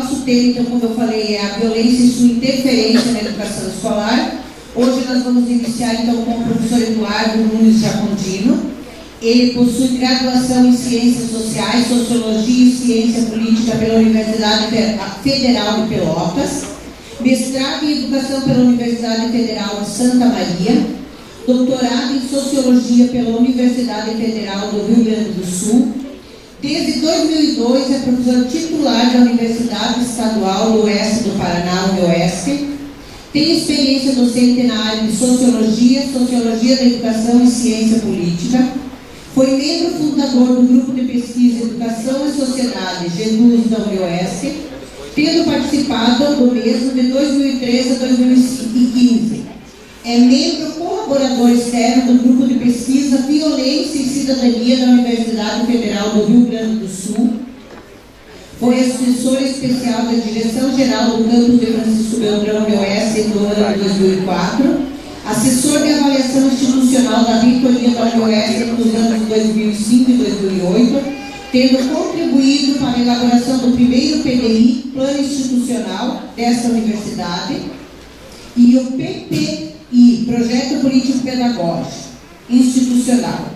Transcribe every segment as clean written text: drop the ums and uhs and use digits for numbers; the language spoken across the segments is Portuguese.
nosso tema, então, como eu falei, é a violência e sua interferência na educação escolar. Hoje nós vamos iniciar, então, com o professor Eduardo Nunes Giacondino. Ele possui graduação em Ciências Sociais, Sociologia e Ciência Política pela Universidade Federal de Pelotas, mestrado em Educação pela Universidade Federal de Santa Maria, doutorado em Sociologia pela Universidade Federal do Rio Grande do Sul. Desde 2002 é professor titular da Universidade Estadual do Oeste do Paraná, UniOeste. Tem experiência docente na área de Sociologia, Sociologia da Educação e Ciência Política. Foi membro fundador do Grupo de Pesquisa Educação e Sociedade, GEDUS da UniOeste, tendo participado do mesmo de 2013 a 2015. É membro colaborador externo do Grupo de Pesquisa Violência e Cidadania da Universidade Federal do Rio Grande do Sul. Foi assessor especial da Direção-Geral do Campus de Francisco Beltrão UniOeste no ano de 2004. Assessor de avaliação institucional da reitoria da UniOeste nos anos 2005 e 2008, tendo contribuído para a elaboração do primeiro PDI, Plano Institucional, dessa universidade, e o PPI, Projeto Político Pedagógico Institucional.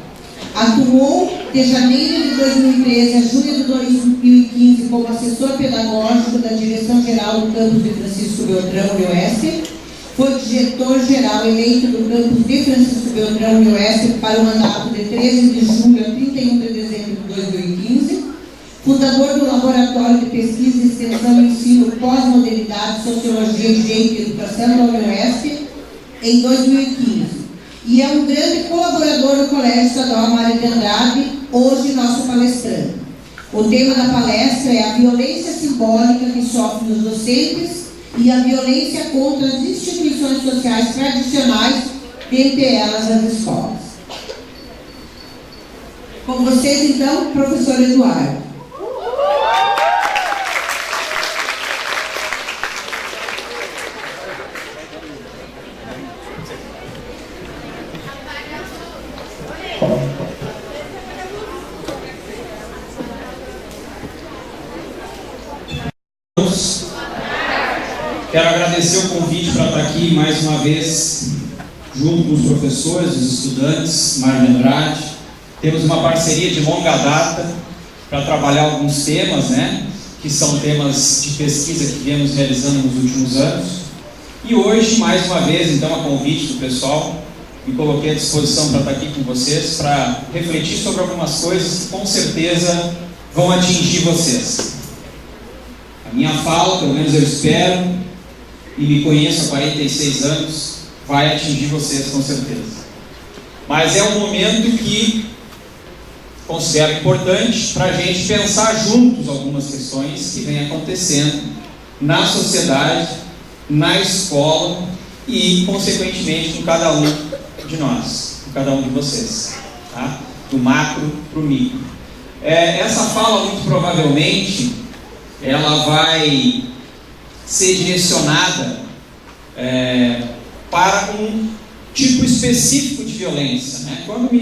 Atuou de janeiro de 2013 a junho de 2015 como assessor pedagógico da Direção-Geral do Campus de Francisco Beltrão UniOeste. Foi diretor-geral eleito do campus de Francisco Beltrão UniOeste para o mandato de 13 de julho a 31 de dezembro de 2015. Fundador do Laboratório de Pesquisa, Extensão e Ensino Pós-Modernidade, Sociologia, Direito e Educação da UniOeste em 2015. E é um grande colaborador do Colégio Estadual Mário de Andrade, hoje nosso palestrante. O tema da palestra é a violência simbólica que sofrem os docentes e a violência contra as instituições sociais tradicionais, dentre elas as escolas. Com vocês, então, professor Eduardo. Quero agradecer o convite para estar aqui mais uma vez, junto com os professores, os estudantes, Mário de Andrade. Temos uma parceria de longa data para trabalhar alguns temas, que são temas de pesquisa que viemos realizando nos últimos anos. E hoje, mais uma vez, então, a convite do pessoal, me coloquei à disposição para estar aqui com vocês, para refletir sobre algumas coisas que com certeza vão atingir vocês. A minha fala, pelo menos eu espero, e me conheço há 46 anos, vai atingir vocês com certeza. Mas é um momento que considero importante para a gente pensar juntos algumas questões que vêm acontecendo na sociedade, na escola e, consequentemente, com cada um de nós, com cada um de vocês, tá? Do macro para o micro. Essa fala, muito provavelmente, ela vai ser direcionada para um tipo específico de violência. Quando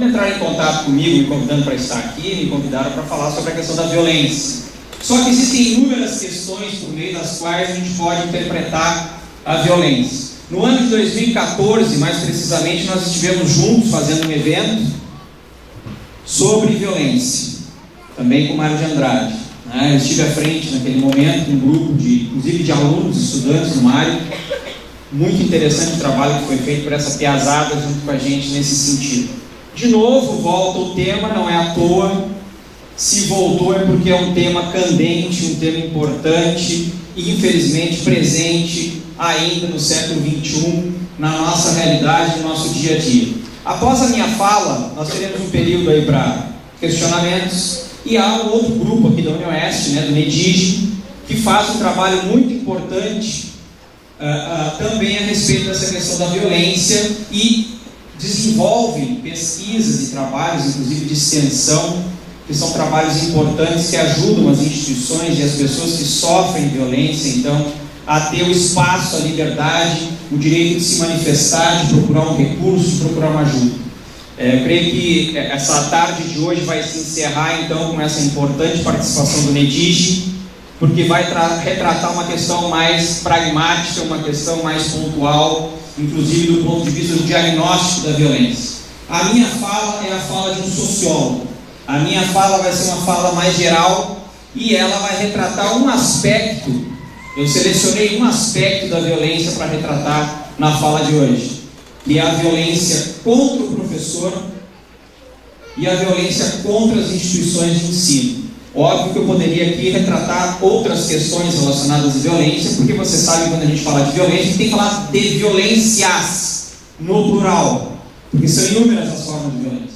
entraram em contato comigo, me convidando para estar aqui, me convidaram para falar sobre a questão da violência. Só que existem inúmeras questões por meio das quais a gente pode interpretar a violência. No ano de 2014, mais precisamente, nós estivemos juntos fazendo um evento sobre violência, também com o Mário de Andrade. Eu estive à frente naquele momento, um grupo inclusive de alunos, estudantes do Mário. Muito interessante o trabalho que foi feito por essa piazada junto com a gente nesse sentido. De novo, volta o tema, não é à toa. Se voltou é porque é um tema candente, um tema importante e infelizmente presente ainda no século XXI, na nossa realidade, no nosso dia a dia. Após a minha fala, nós teremos um período aí para questionamentos. E há um outro grupo aqui da UniOeste, do NEDIG, que faz um trabalho muito importante também a respeito dessa questão da violência e desenvolve pesquisas e trabalhos, inclusive de extensão, que são trabalhos importantes que ajudam as instituições e as pessoas que sofrem violência, então, a ter o espaço, a liberdade, o direito de se manifestar, de procurar um recurso, de procurar uma ajuda. Eu creio que essa tarde de hoje vai se encerrar então com essa importante participação do NEDIG, porque vai retratar uma questão mais pragmática, uma questão mais pontual, inclusive do ponto de vista do diagnóstico da violência. A minha fala é a fala de um sociólogo. A minha fala vai ser uma fala mais geral e ela vai retratar um aspecto. Eu selecionei um aspecto da violência para retratar na fala de hoje, que é a violência contra o professor e a violência contra as instituições de ensino. Óbvio que eu poderia aqui retratar outras questões relacionadas à violência, porque você sabe que quando a gente fala de violência, a gente tem que falar de violências no plural, porque são inúmeras as formas de violência.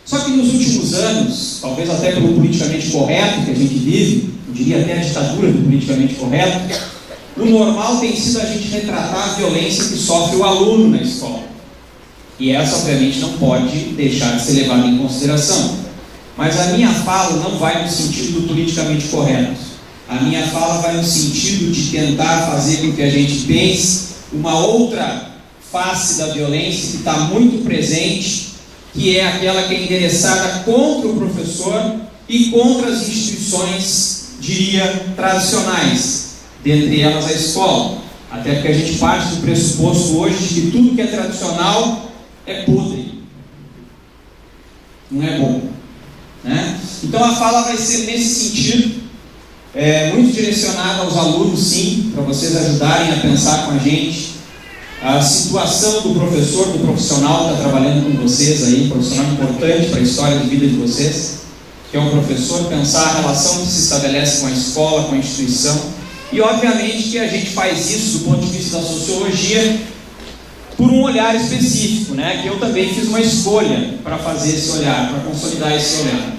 Só que nos últimos anos, talvez até pelo politicamente correto que a gente vive, eu diria até a ditadura do politicamente correto, o normal tem sido a gente retratar a violência que sofre o aluno na escola. E essa, obviamente, não pode deixar de ser levada em consideração. Mas a minha fala não vai no sentido do politicamente correto. A minha fala vai no sentido de tentar fazer com que a gente pense uma outra face da violência que está muito presente, que é aquela que é endereçada contra o professor e contra as instituições, diria, tradicionais, dentre elas a escola. Até porque a gente parte do pressuposto hoje de que tudo que é tradicional é podre, não é bom, né? Então a fala vai ser nesse sentido, muito direcionada aos alunos, sim, para vocês ajudarem a pensar com a gente a situação do professor, do profissional que está trabalhando com vocês aí, um profissional importante para a história de vida de vocês, que é um professor, pensar a relação que se estabelece com a escola, com a instituição, e obviamente que a gente faz isso do ponto de vista da sociologia por um olhar específico, né? Que eu também fiz uma escolha para fazer esse olhar, para consolidar esse olhar.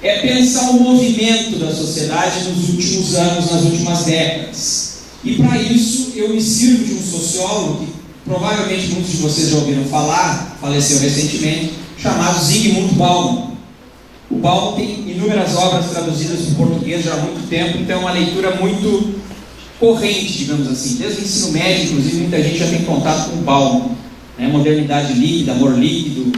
É pensar o movimento da sociedade nos últimos anos, nas últimas décadas. E para isso eu me sirvo de um sociólogo que provavelmente muitos de vocês já ouviram falar, faleceu recentemente, chamado Zygmunt Bauman. O Bauman tem inúmeras obras traduzidas para o português já há muito tempo, então é uma leitura muito corrente, digamos assim. Desde o ensino médio, inclusive, muita gente já tem contato com o Bauman, né? Modernidade líquida, amor líquido,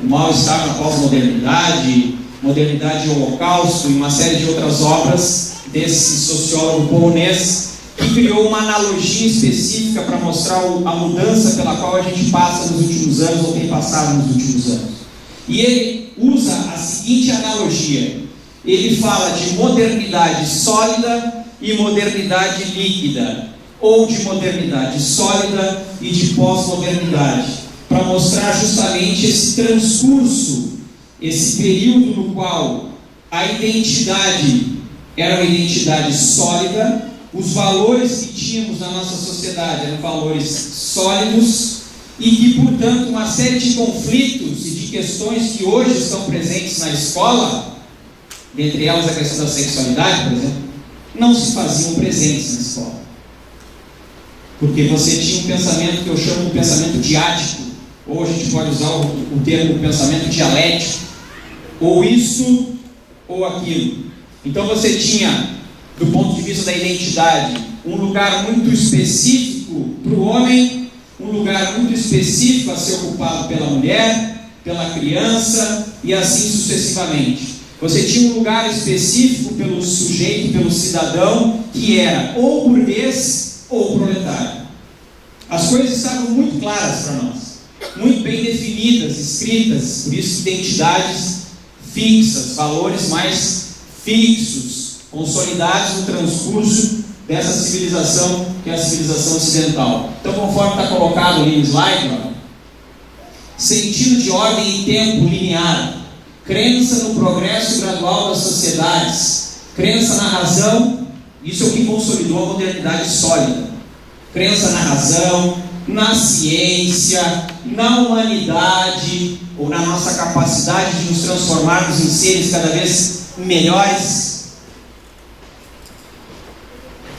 o mal-estar na pós-modernidade, modernidade e holocausto, e uma série de outras obras desse sociólogo polonês, que criou uma analogia específica para mostrar a mudança pela qual a gente passa nos últimos anos, ou tem passado nos últimos anos. E ele usa a seguinte analogia: ele fala de modernidade sólida e modernidade líquida, ou de modernidade sólida e de pós-modernidade, para mostrar justamente esse transcurso, esse período no qual a identidade era uma identidade sólida, os valores que tínhamos na nossa sociedade eram valores sólidos, e que, portanto, uma série de conflitos e de questões que hoje estão presentes na escola, dentre elas a questão da sexualidade, por exemplo, não se faziam presentes na escola. Porque você tinha um pensamento que eu chamo de pensamento diático, ou a gente pode usar o termo pensamento dialético, ou isso ou aquilo. Então você tinha, do ponto de vista da identidade, um lugar muito específico para o homem, um lugar muito específico a ser ocupado pela mulher, pela criança e assim sucessivamente. Você tinha um lugar específico pelo sujeito, pelo cidadão, que era ou burguês ou proletário. As coisas estavam muito claras para nós, muito bem definidas, escritas, por isso identidades fixas, valores mais fixos, consolidados no transcurso dessa civilização, que é a civilização ocidental. Então, conforme está colocado ali no slide, sentido de ordem e tempo linear, crença no progresso gradual das sociedades, crença na razão, isso é o que consolidou a modernidade sólida. Crença na razão, na ciência, na humanidade, ou na nossa capacidade de nos transformarmos em seres cada vez melhores.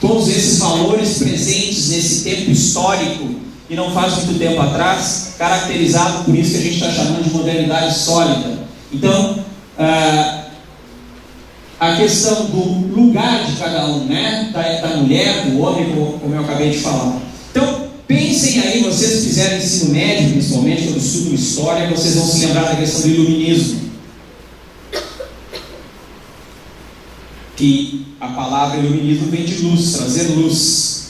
Todos esses valores presentes nesse tempo histórico, e não faz muito tempo atrás, caracterizado por isso que a gente está chamando de modernidade sólida. Então, a questão do lugar de cada um, né? Da mulher, do homem, como eu acabei de falar. Então, pensem aí, vocês que fizeram ensino médio, principalmente, quando estudam história, vocês vão se lembrar da questão do iluminismo. que a palavra iluminismo vem de luz, trazer luz.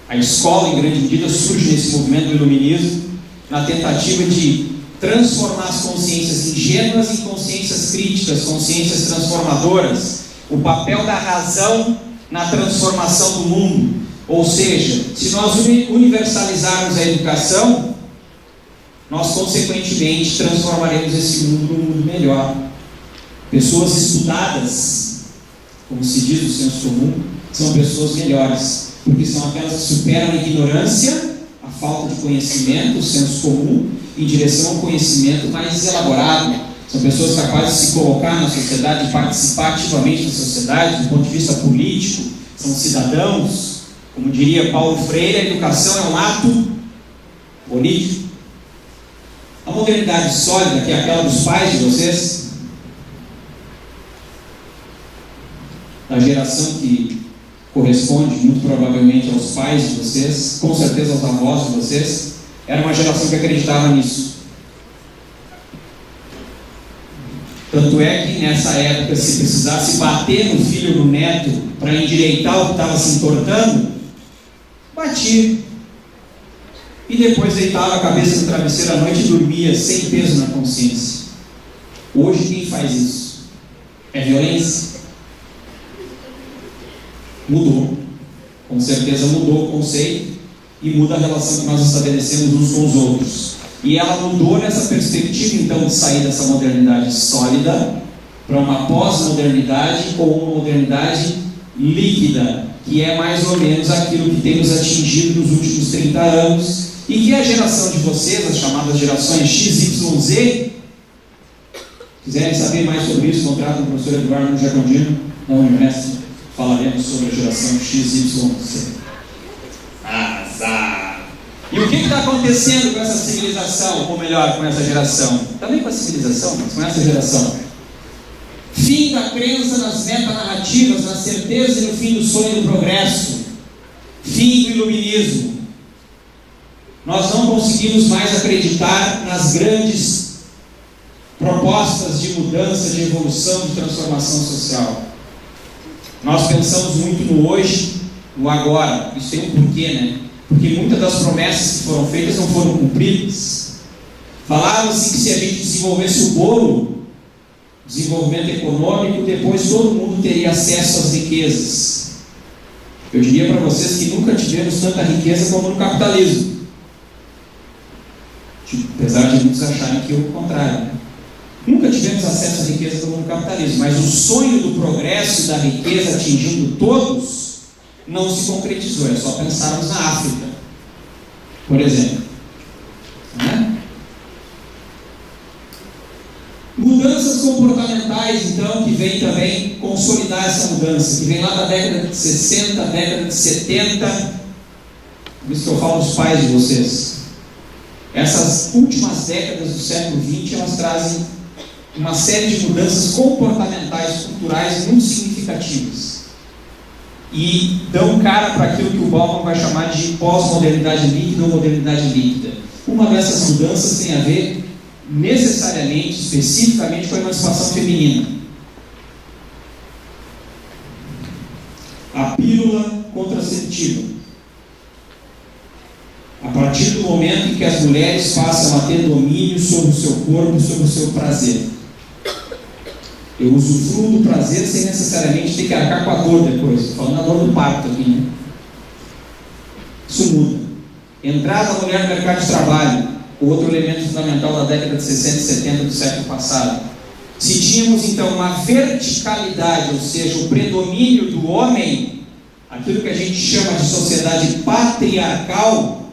A escola, em grande medida, surge nesse movimento do iluminismo, na tentativa de transformar as consciências ingênuas em consciências críticas, consciências transformadoras, o papel da razão na transformação do mundo. Ou seja, se nós universalizarmos a educação, nós consequentemente transformaremos esse mundo num mundo melhor. Pessoas estudadas, como se diz no senso comum, são pessoas melhores, porque são aquelas que superam a ignorância, a falta de conhecimento, o senso comum, em direção ao conhecimento mais elaborado. São pessoas capazes de se colocar na sociedade, de participar ativamente na sociedade, do ponto de vista político, são cidadãos. Como diria Paulo Freire, a educação é um ato político. A modernidade sólida, que é aquela dos pais de vocês, da geração que corresponde muito provavelmente aos pais de vocês, com certeza aos avós de vocês, era uma geração que acreditava nisso. Tanto é que nessa época, se precisasse bater no filho ou no neto para endireitar o que estava se entortando, batia. E depois deitava a cabeça no travesseiro à noite e dormia sem peso na consciência. Hoje quem faz isso? É violência? Mudou. Com certeza mudou o conceito e muda a relação que nós estabelecemos uns com os outros. E ela mudou nessa perspectiva, então, de sair dessa modernidade sólida para uma pós-modernidade ou uma modernidade líquida, que é mais ou menos aquilo que temos atingido nos últimos 30 anos e que a geração de vocês, as chamadas gerações XYZ, quiserem saber mais sobre isso, contratem o professor Eduardo Jacondino na Unimestre, falaremos sobre a geração XYZ. Azar! E o que está acontecendo com essa civilização, ou melhor, com essa geração? Também com a civilização, mas com essa geração. Fim da crença nas metanarrativas, na certeza e no fim do sonho do progresso. Fim do iluminismo. Nós não conseguimos mais acreditar nas grandes propostas de mudança, de evolução, de transformação social. Nós pensamos muito no hoje, no agora. Isso tem um porquê, né? Porque muitas das promessas que foram feitas não foram cumpridas. Falavam-se que se a gente desenvolvesse o bolo, desenvolvimento econômico, depois todo mundo teria acesso às riquezas. Eu diria para vocês que nunca tivemos tanta riqueza como no capitalismo. Apesar de muitos acharem que é o contrário, né? Nunca tivemos acesso à riqueza como no capitalismo, mas o sonho do progresso e da riqueza atingindo todos não se concretizou. É só pensarmos na África, por exemplo, né? Mudanças comportamentais, então, que vem também consolidar essa mudança, que vem lá da década de 60, década de 70, por isso que eu falo dos pais de vocês. Essas últimas décadas do século XX, elas trazem uma série de mudanças comportamentais, culturais muito significativas. E dão cara para aquilo que o Bauman vai chamar de pós-modernidade líquida ou modernidade líquida. Uma dessas mudanças tem a ver necessariamente, especificamente, com a emancipação feminina. A pílula contraceptiva. A partir do momento em que as mulheres passam a ter domínio sobre o seu corpo e sobre o seu prazer. Eu usufruo do prazer sem necessariamente ter que arcar com a dor depois. Estou falando da dor do parto aqui, né? Isso muda. Entrada da mulher no mercado de trabalho, outro elemento fundamental da década de 60 e 70 do século passado. Se tínhamos então uma verticalidade, ou seja, o predomínio do homem, aquilo que a gente chama de sociedade patriarcal,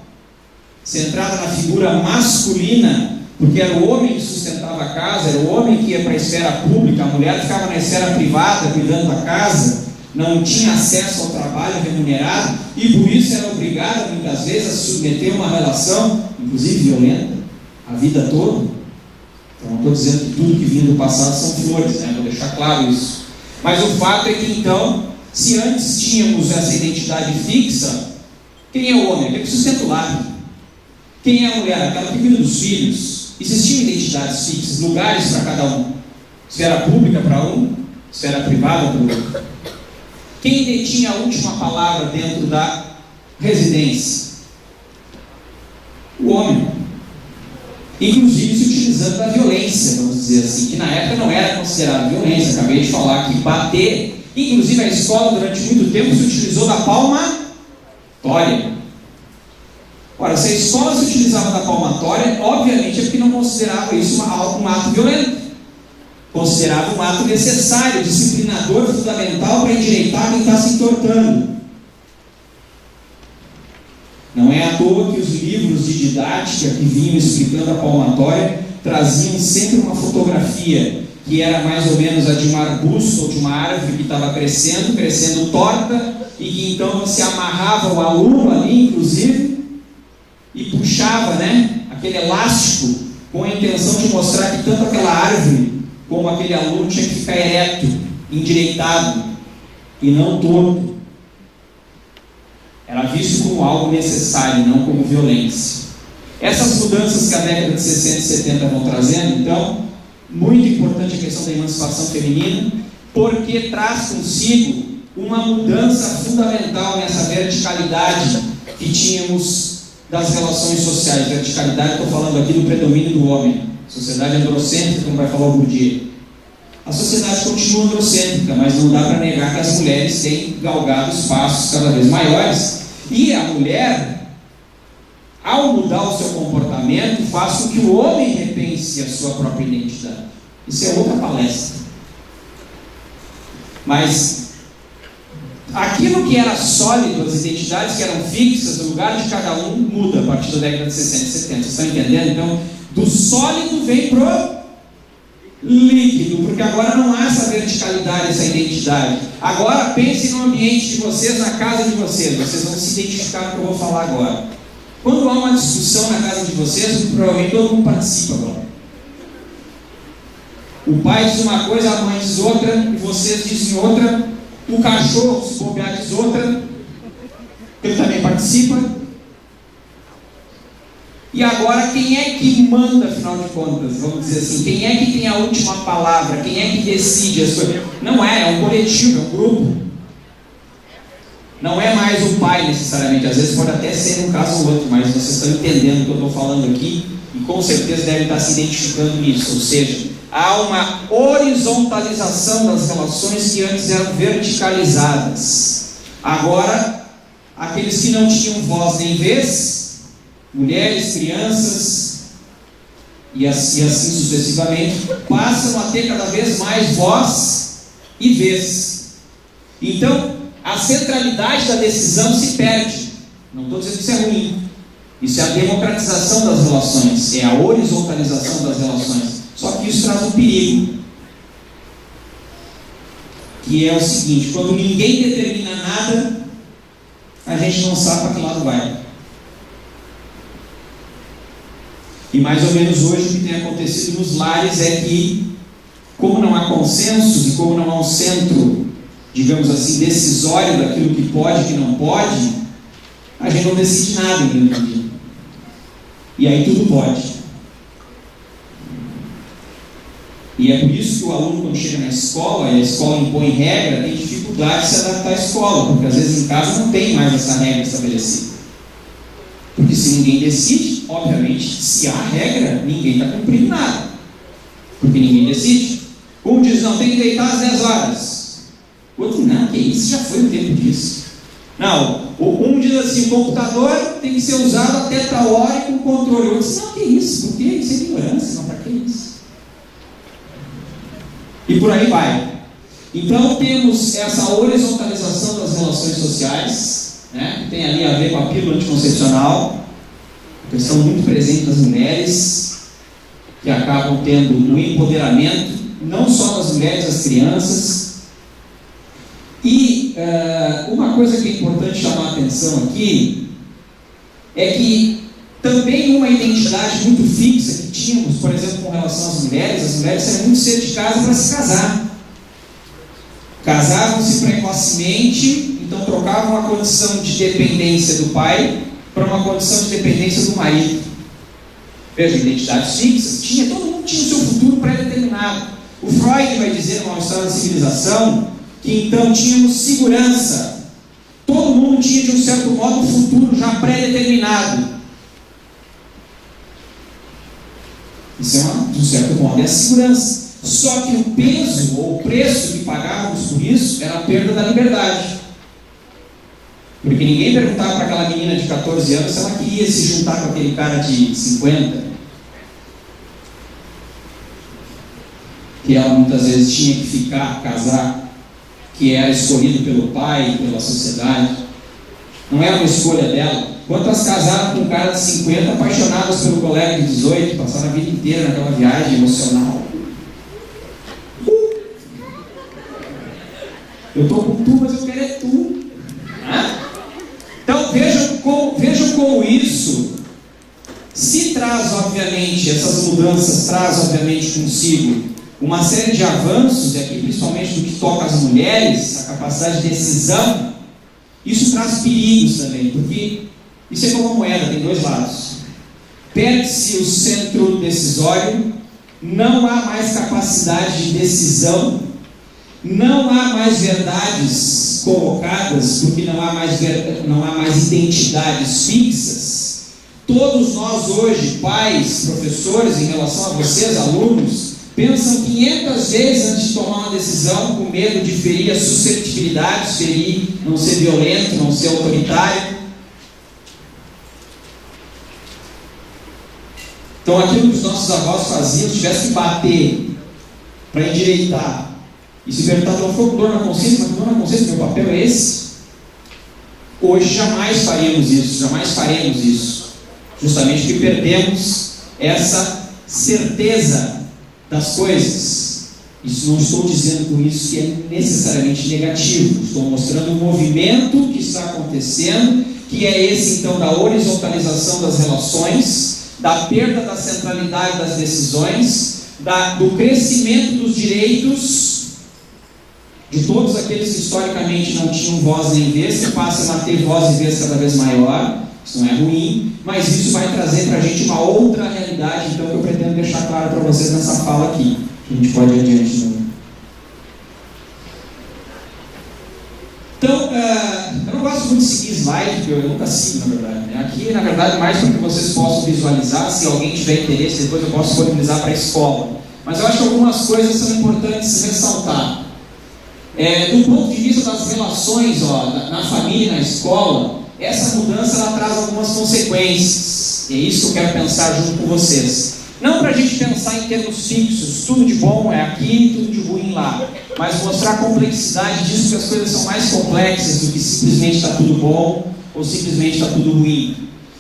centrada na figura masculina, porque era o homem que sustentava a casa, era o homem que ia para a esfera pública, a mulher ficava na esfera privada cuidando da casa, não tinha acesso ao trabalho remunerado e por isso era obrigada muitas vezes a se submeter a uma relação, inclusive violenta, a vida toda. Então não estou dizendo que tudo que vinha do passado são flores, né? Vou deixar claro isso. Mas o fato é que então, se antes tínhamos essa identidade fixa, quem é o homem? Aquele que sustenta o lar. Quem é a mulher? Aquela que cuida dos filhos. Existiam identidades fixas, lugares para cada um. Esfera pública para um, esfera privada para o outro. Quem detinha a última palavra dentro da residência? O homem. Inclusive se utilizando da violência, vamos dizer assim, que na época não era considerado violência. Acabei de falar que bater, inclusive a escola durante muito tempo se utilizou da palmatória. Ora, se a escola se utilizava da palmatória, obviamente é porque não considerava isso um ato violento. Considerava um ato necessário, disciplinador, fundamental para endireitar quem está se entortando. Não é à toa que os livros de didática que vinham explicando a palmatória traziam sempre uma fotografia que era mais ou menos a de um arbusto ou de uma árvore que estava crescendo torta, e que então você amarrava o aluno ali, inclusive, e puxava, aquele elástico com a intenção de mostrar que tanto aquela árvore como aquele aluno tinha que ficar ereto, endireitado e não torto. Era visto como algo necessário, não como violência. Essas mudanças que a década de 60 e 70 vão trazendo, então, muito importante a questão da emancipação feminina, porque traz consigo uma mudança fundamental nessa verticalidade que tínhamos das relações sociais. Verticalidade, estou falando aqui do predomínio do homem. Sociedade androcêntrica, como vai falar o Bourdieu. A sociedade continua androcêntrica, mas não dá para negar que as mulheres têm galgado espaços cada vez maiores. E a mulher, ao mudar o seu comportamento, faz com que o homem repense a sua própria identidade. Isso é outra palestra. Mas aquilo que era sólido, as identidades que eram fixas, o lugar de cada um muda a partir da década de 60 e 70. Vocês estão entendendo? Então, do sólido vem pro líquido, porque agora não há essa verticalidade, essa identidade. Agora pense no ambiente de vocês, na casa de vocês. Vocês vão se identificar no que eu vou falar agora. Quando há uma discussão na casa de vocês, provavelmente todo mundo participa agora. O pai diz uma coisa, a mãe diz outra, e vocês dizem outra. O cachorro, se bobear, diz outra, ele também participa. E agora, quem é que manda, afinal de contas? Vamos dizer assim, quem é que tem a última palavra? Quem é que decide as coisas? Não é um coletivo, é um grupo. Não é mais o pai, necessariamente. Às vezes pode até ser um caso ou outro, mas vocês estão entendendo o que eu estou falando aqui, e com certeza devem estar se identificando nisso. Ou seja, há uma horizontalização das relações que antes eram verticalizadas. Agora, aqueles que não tinham voz nem vez, mulheres, crianças e assim sucessivamente, passam a ter cada vez mais voz e vez. Então, a centralidade da decisão se perde. Não estou dizendo que isso é ruim. Isso é a democratização das relações, é a horizontalização das relações. Só que isso traz um perigo, que é o seguinte: quando ninguém determina nada, a gente não sabe para que lado vai. E mais ou menos hoje o que tem acontecido nos lares é que, como não há consensos e como não há um centro, digamos assim, decisório daquilo que pode e que não pode, a gente não decide nada em grande medida. E aí tudo pode. E é por isso que o aluno, quando chega na escola, e a escola impõe regra, tem dificuldade de se adaptar à escola, porque às vezes em casa não tem mais essa regra estabelecida. Porque se ninguém decide, obviamente, se há regra, ninguém está cumprindo nada. Porque ninguém decide. Um diz, não, tem que deitar às 10 horas. O outro, não, que isso, já foi o tempo disso. Não, um diz assim, o computador tem que ser usado até tal hora e com controle. O outro diz, não, que isso, por quê? Isso é ignorância, não, para que isso? E por aí vai. Então temos essa horizontalização das relações sociais, que tem ali a ver com a pílula anticoncepcional, questão muito presente das mulheres, que acabam tendo um empoderamento, não só das mulheres, das crianças. E uma coisa que é importante chamar a atenção aqui, é que também uma identidade muito fixa que tínhamos, por exemplo, com relação às mulheres, as mulheres saíam muito cedo de casa para se casar. Casavam-se precocemente, então trocavam a condição de dependência do pai para uma condição de dependência do marido. Veja, identidades fixas, todo mundo tinha o seu futuro pré-determinado. O Freud vai dizer, numa história da civilização, que então tínhamos segurança. Todo mundo tinha, de um certo modo, um futuro já pré-determinado. Isso de um certo modo, é a segurança. Só que o peso ou o preço que pagávamos por isso era a perda da liberdade. Porque ninguém perguntava para aquela menina de 14 anos se ela queria se juntar com aquele cara de 50. Que ela muitas vezes tinha que ficar, casar, que era escolhido pelo pai, pela sociedade. Não era uma escolha dela. Quantas casaram com um cara de 50, apaixonadas pelo colega de 18, passaram a vida inteira naquela viagem emocional. Eu estou com tu, mas eu quero é tu. Então vejam como isso se traz, obviamente, essas mudanças traz, obviamente, consigo uma série de avanços, e aqui principalmente no que toca às mulheres, a capacidade de decisão. Isso traz perigos também, porque isso é como uma moeda, tem dois lados. Perde-se o centro decisório, não há mais capacidade de decisão, não há mais verdades colocadas, porque não há mais identidades fixas. Todos nós hoje, pais, professores, em relação a vocês, alunos, pensam 500 vezes antes de tomar uma decisão, com medo de ferir as susceptibilidades, não ser violento, não ser autoritário. Então aquilo que os nossos avós faziam, se tivesse que bater para endireitar, e se perguntar, não ficou com dor na consciência, mas com dor na consciência, meu papel é esse? Hoje jamais faremos isso, justamente porque perdemos essa certeza das coisas. Isso não estou dizendo com isso que é necessariamente negativo, estou mostrando um movimento que está acontecendo, que é esse então da horizontalização das relações, da perda da centralidade das decisões, do crescimento dos direitos de todos aqueles que historicamente não tinham voz nem vez, que passam a ter voz e vez cada vez maior. Isso não é ruim, mas isso vai trazer para a gente uma outra realidade, então, que eu pretendo deixar claro para vocês nessa fala aqui, que a gente pode ir adiante. Então, eu não gosto muito de seguir slide, porque eu nunca sigo, na verdade. Né? Aqui, na verdade, mais para que vocês possam visualizar, se alguém tiver interesse, depois eu posso disponibilizar para a escola. Mas eu acho que algumas coisas são importantes ressaltar. Do ponto de vista das relações na família e na escola, essa mudança ela traz algumas consequências. E é isso que eu quero pensar junto com vocês. Não para a gente pensar em termos fixos, tudo de bom é aqui, tudo de ruim lá, mas mostrar a complexidade disso, que as coisas são mais complexas do que simplesmente está tudo bom ou simplesmente está tudo ruim.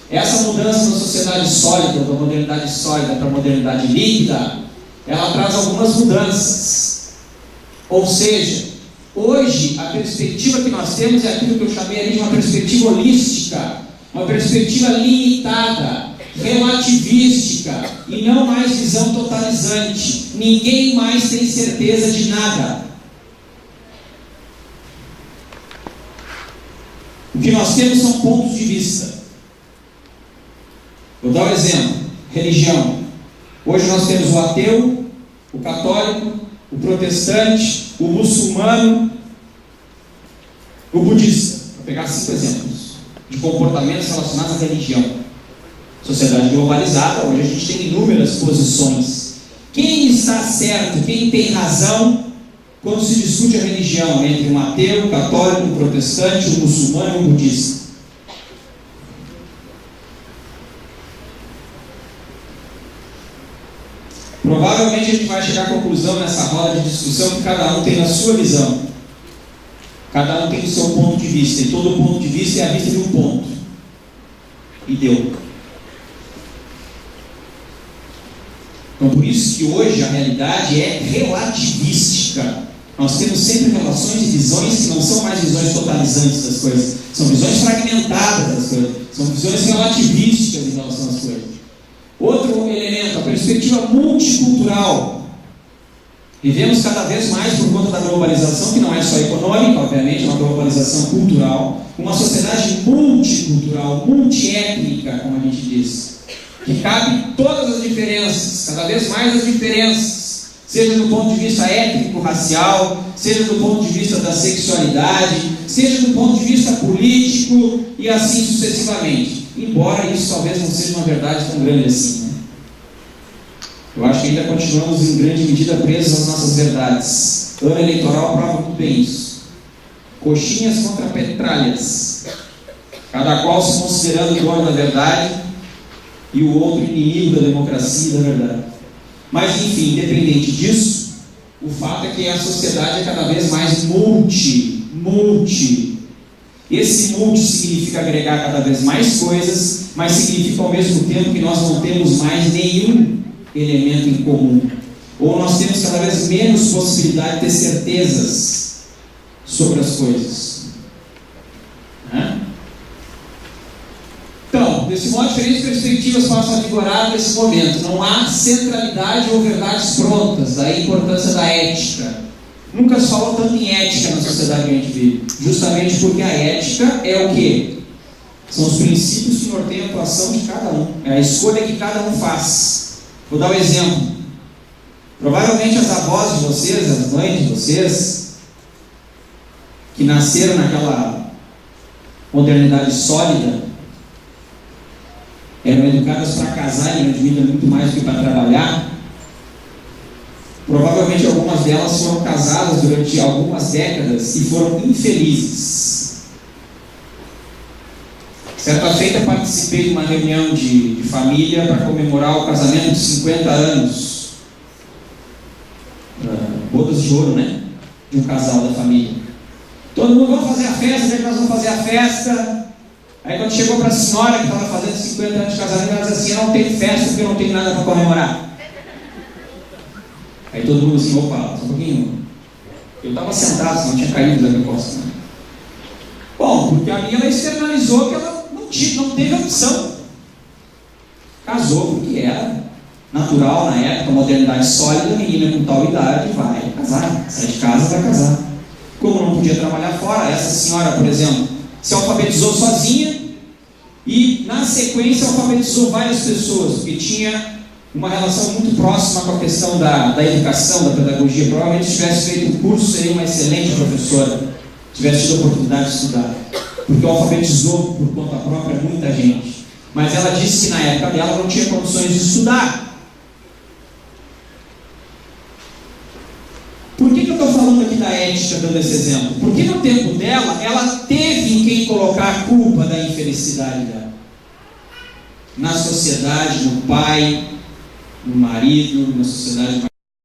Essa mudança da sociedade sólida, da modernidade sólida para a modernidade líquida, ela traz algumas mudanças. Ou seja, hoje a perspectiva que nós temos é aquilo que eu chamei ali de uma perspectiva holística, uma perspectiva limitada, relativística e não mais visão totalizante. Ninguém mais tem certeza de nada. O que nós temos são pontos de vista. Vou dar um exemplo: religião. Hoje nós temos o ateu, o católico, o protestante, o muçulmano, o budista. Vou pegar 5 exemplos de comportamentos relacionados à religião. Sociedade globalizada, hoje a gente tem inúmeras posições. Quem está certo, quem tem razão quando se discute a religião entre um ateu, um católico, um protestante, um muçulmano e um budista? Provavelmente a gente vai chegar à conclusão nessa roda de discussão que cada um tem a sua visão. Cada um tem o seu ponto de vista, e todo ponto de vista é a vista de um ponto. E deu. Então, por isso que hoje a realidade é relativística. Nós temos sempre relações e visões que não são mais visões totalizantes das coisas, são visões fragmentadas das coisas, são visões relativísticas em relação às coisas. Outro elemento, a perspectiva multicultural. Vivemos cada vez mais, por conta da globalização, que não é só econômica, obviamente, é uma globalização cultural, uma sociedade multicultural, multiétnica, como a gente diz, que cabe todas as diferenças, cada vez mais as diferenças seja do ponto de vista étnico-racial, seja do ponto de vista da sexualidade, seja do ponto de vista político e assim sucessivamente. Embora isso talvez não seja uma verdade tão grande assim, né? Eu acho que ainda continuamos em grande medida presos às nossas verdades. Ano eleitoral prova muito bem isso. Coxinhas contra petralhas, cada qual se considerando dono da verdade e o outro inimigo da democracia e da verdade. Mas enfim, independente disso, o fato é que a sociedade é cada vez mais multi. Esse multi significa agregar cada vez mais coisas, mas significa ao mesmo tempo que nós não temos mais nenhum elemento em comum. Ou nós temos cada vez menos possibilidade de ter certezas sobre as coisas. Então, desse modo, diferentes perspectivas passam a vigorar nesse momento. Não há centralidade ou verdades prontas, daí a importância da ética. Nunca se falou tanto em ética na sociedade que a gente vive, justamente porque a ética é o quê? São os princípios que norteiam a atuação de cada um, é a escolha que cada um faz. Vou dar um exemplo. Provavelmente as avós de vocês, as mães de vocês, que nasceram naquela modernidade sólida, eram educadas para casar e não muito mais do que para trabalhar. Provavelmente algumas delas foram casadas durante algumas décadas e foram infelizes. Certa feita participei de uma reunião de família para comemorar o casamento de 50 anos, bodas de ouro, né? De um casal da família. Todo mundo, vamos fazer a festa, onde é que nós vamos fazer a festa? Aí quando chegou para a senhora que estava fazendo 50 anos de casamento, ela disse assim: eu não tenho festa porque eu não tenho nada para comemorar. Aí todo mundo assim: opa, só um pouquinho. Eu estava sentado, senão tinha caído da minha costa. Né? Bom, porque a minha ela externalizou que ela não teve opção. Casou porque era natural na época, modernidade sólida, menina com tal idade vai casar, sai de casa vai casar. Como não podia trabalhar fora, essa senhora, por exemplo, se alfabetizou sozinha e na sequência alfabetizou várias pessoas, porque tinha uma relação muito próxima com a questão da educação, da pedagogia. Provavelmente se tivesse feito o curso seria uma excelente professora, tivesse tido a oportunidade de estudar, porque alfabetizou por conta própria muita gente. Mas ela disse que na época dela não tinha condições de estudar. Por que eu estou falando aqui da ética, dando esse exemplo? Porque no tempo dela, ela teve em quem colocar a culpa da infelicidade dela. Na sociedade, no pai, no marido, na sociedade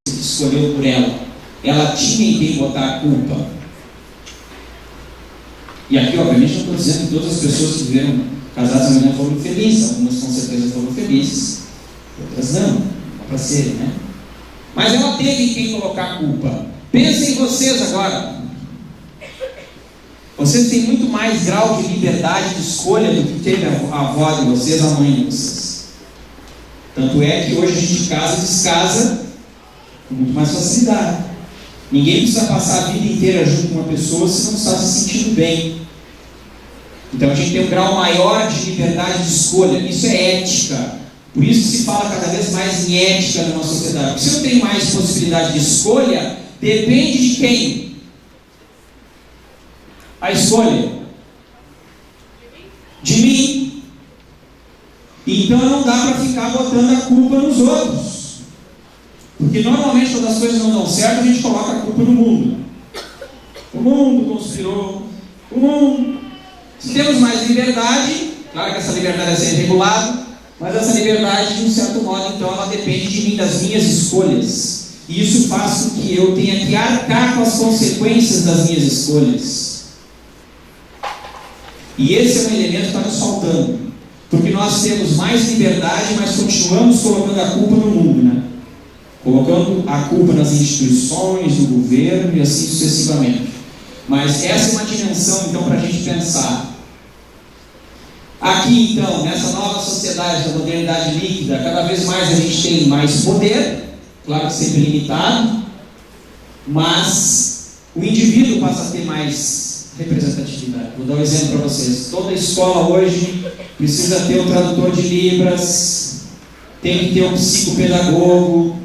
que escolheu por ela. Ela tinha em quem botar a culpa. E aqui, obviamente, não estou dizendo que todas as pessoas que viveram casadas amanhã foram felizes. Algumas com certeza foram felizes, outras não. Não para serem, né? Mas ela teve em quem colocar a culpa. Pensem em vocês agora. Vocês têm muito mais grau de liberdade de escolha do que teve a avó de vocês, a mãe de vocês. Tanto é que hoje a gente casa e descasa com muito mais facilidade. Ninguém precisa passar a vida inteira junto com uma pessoa se não está se sentindo bem. Então a gente tem um grau maior de liberdade de escolha. Isso é ética. Por isso que se fala cada vez mais em ética numa sociedade. Porque se eu tenho mais possibilidade de escolha, depende de quem? A escolha de mim. Então não dá para ficar botando a culpa nos outros. Porque normalmente quando as coisas não dão certo, a gente coloca a culpa no mundo. O mundo conspirou. O mundo. Se temos mais liberdade, claro que essa liberdade é ser regulada, mas essa liberdade, de um certo modo, então, ela depende de mim, das minhas escolhas. E isso faz com que eu tenha que arcar com as consequências das minhas escolhas. E esse é um elemento que está nos faltando. Porque nós temos mais liberdade, mas continuamos colocando a culpa no mundo, né? Colocando a culpa nas instituições, no governo e assim sucessivamente. Mas essa é uma dimensão, então, para a gente pensar. Aqui, então, nessa nova sociedade da modernidade líquida, cada vez mais a gente tem mais poder, claro que sempre limitado, mas o indivíduo passa a ter mais representatividade. Vou dar um exemplo para vocês. Toda escola hoje precisa ter um tradutor de Libras, tem que ter um psicopedagogo,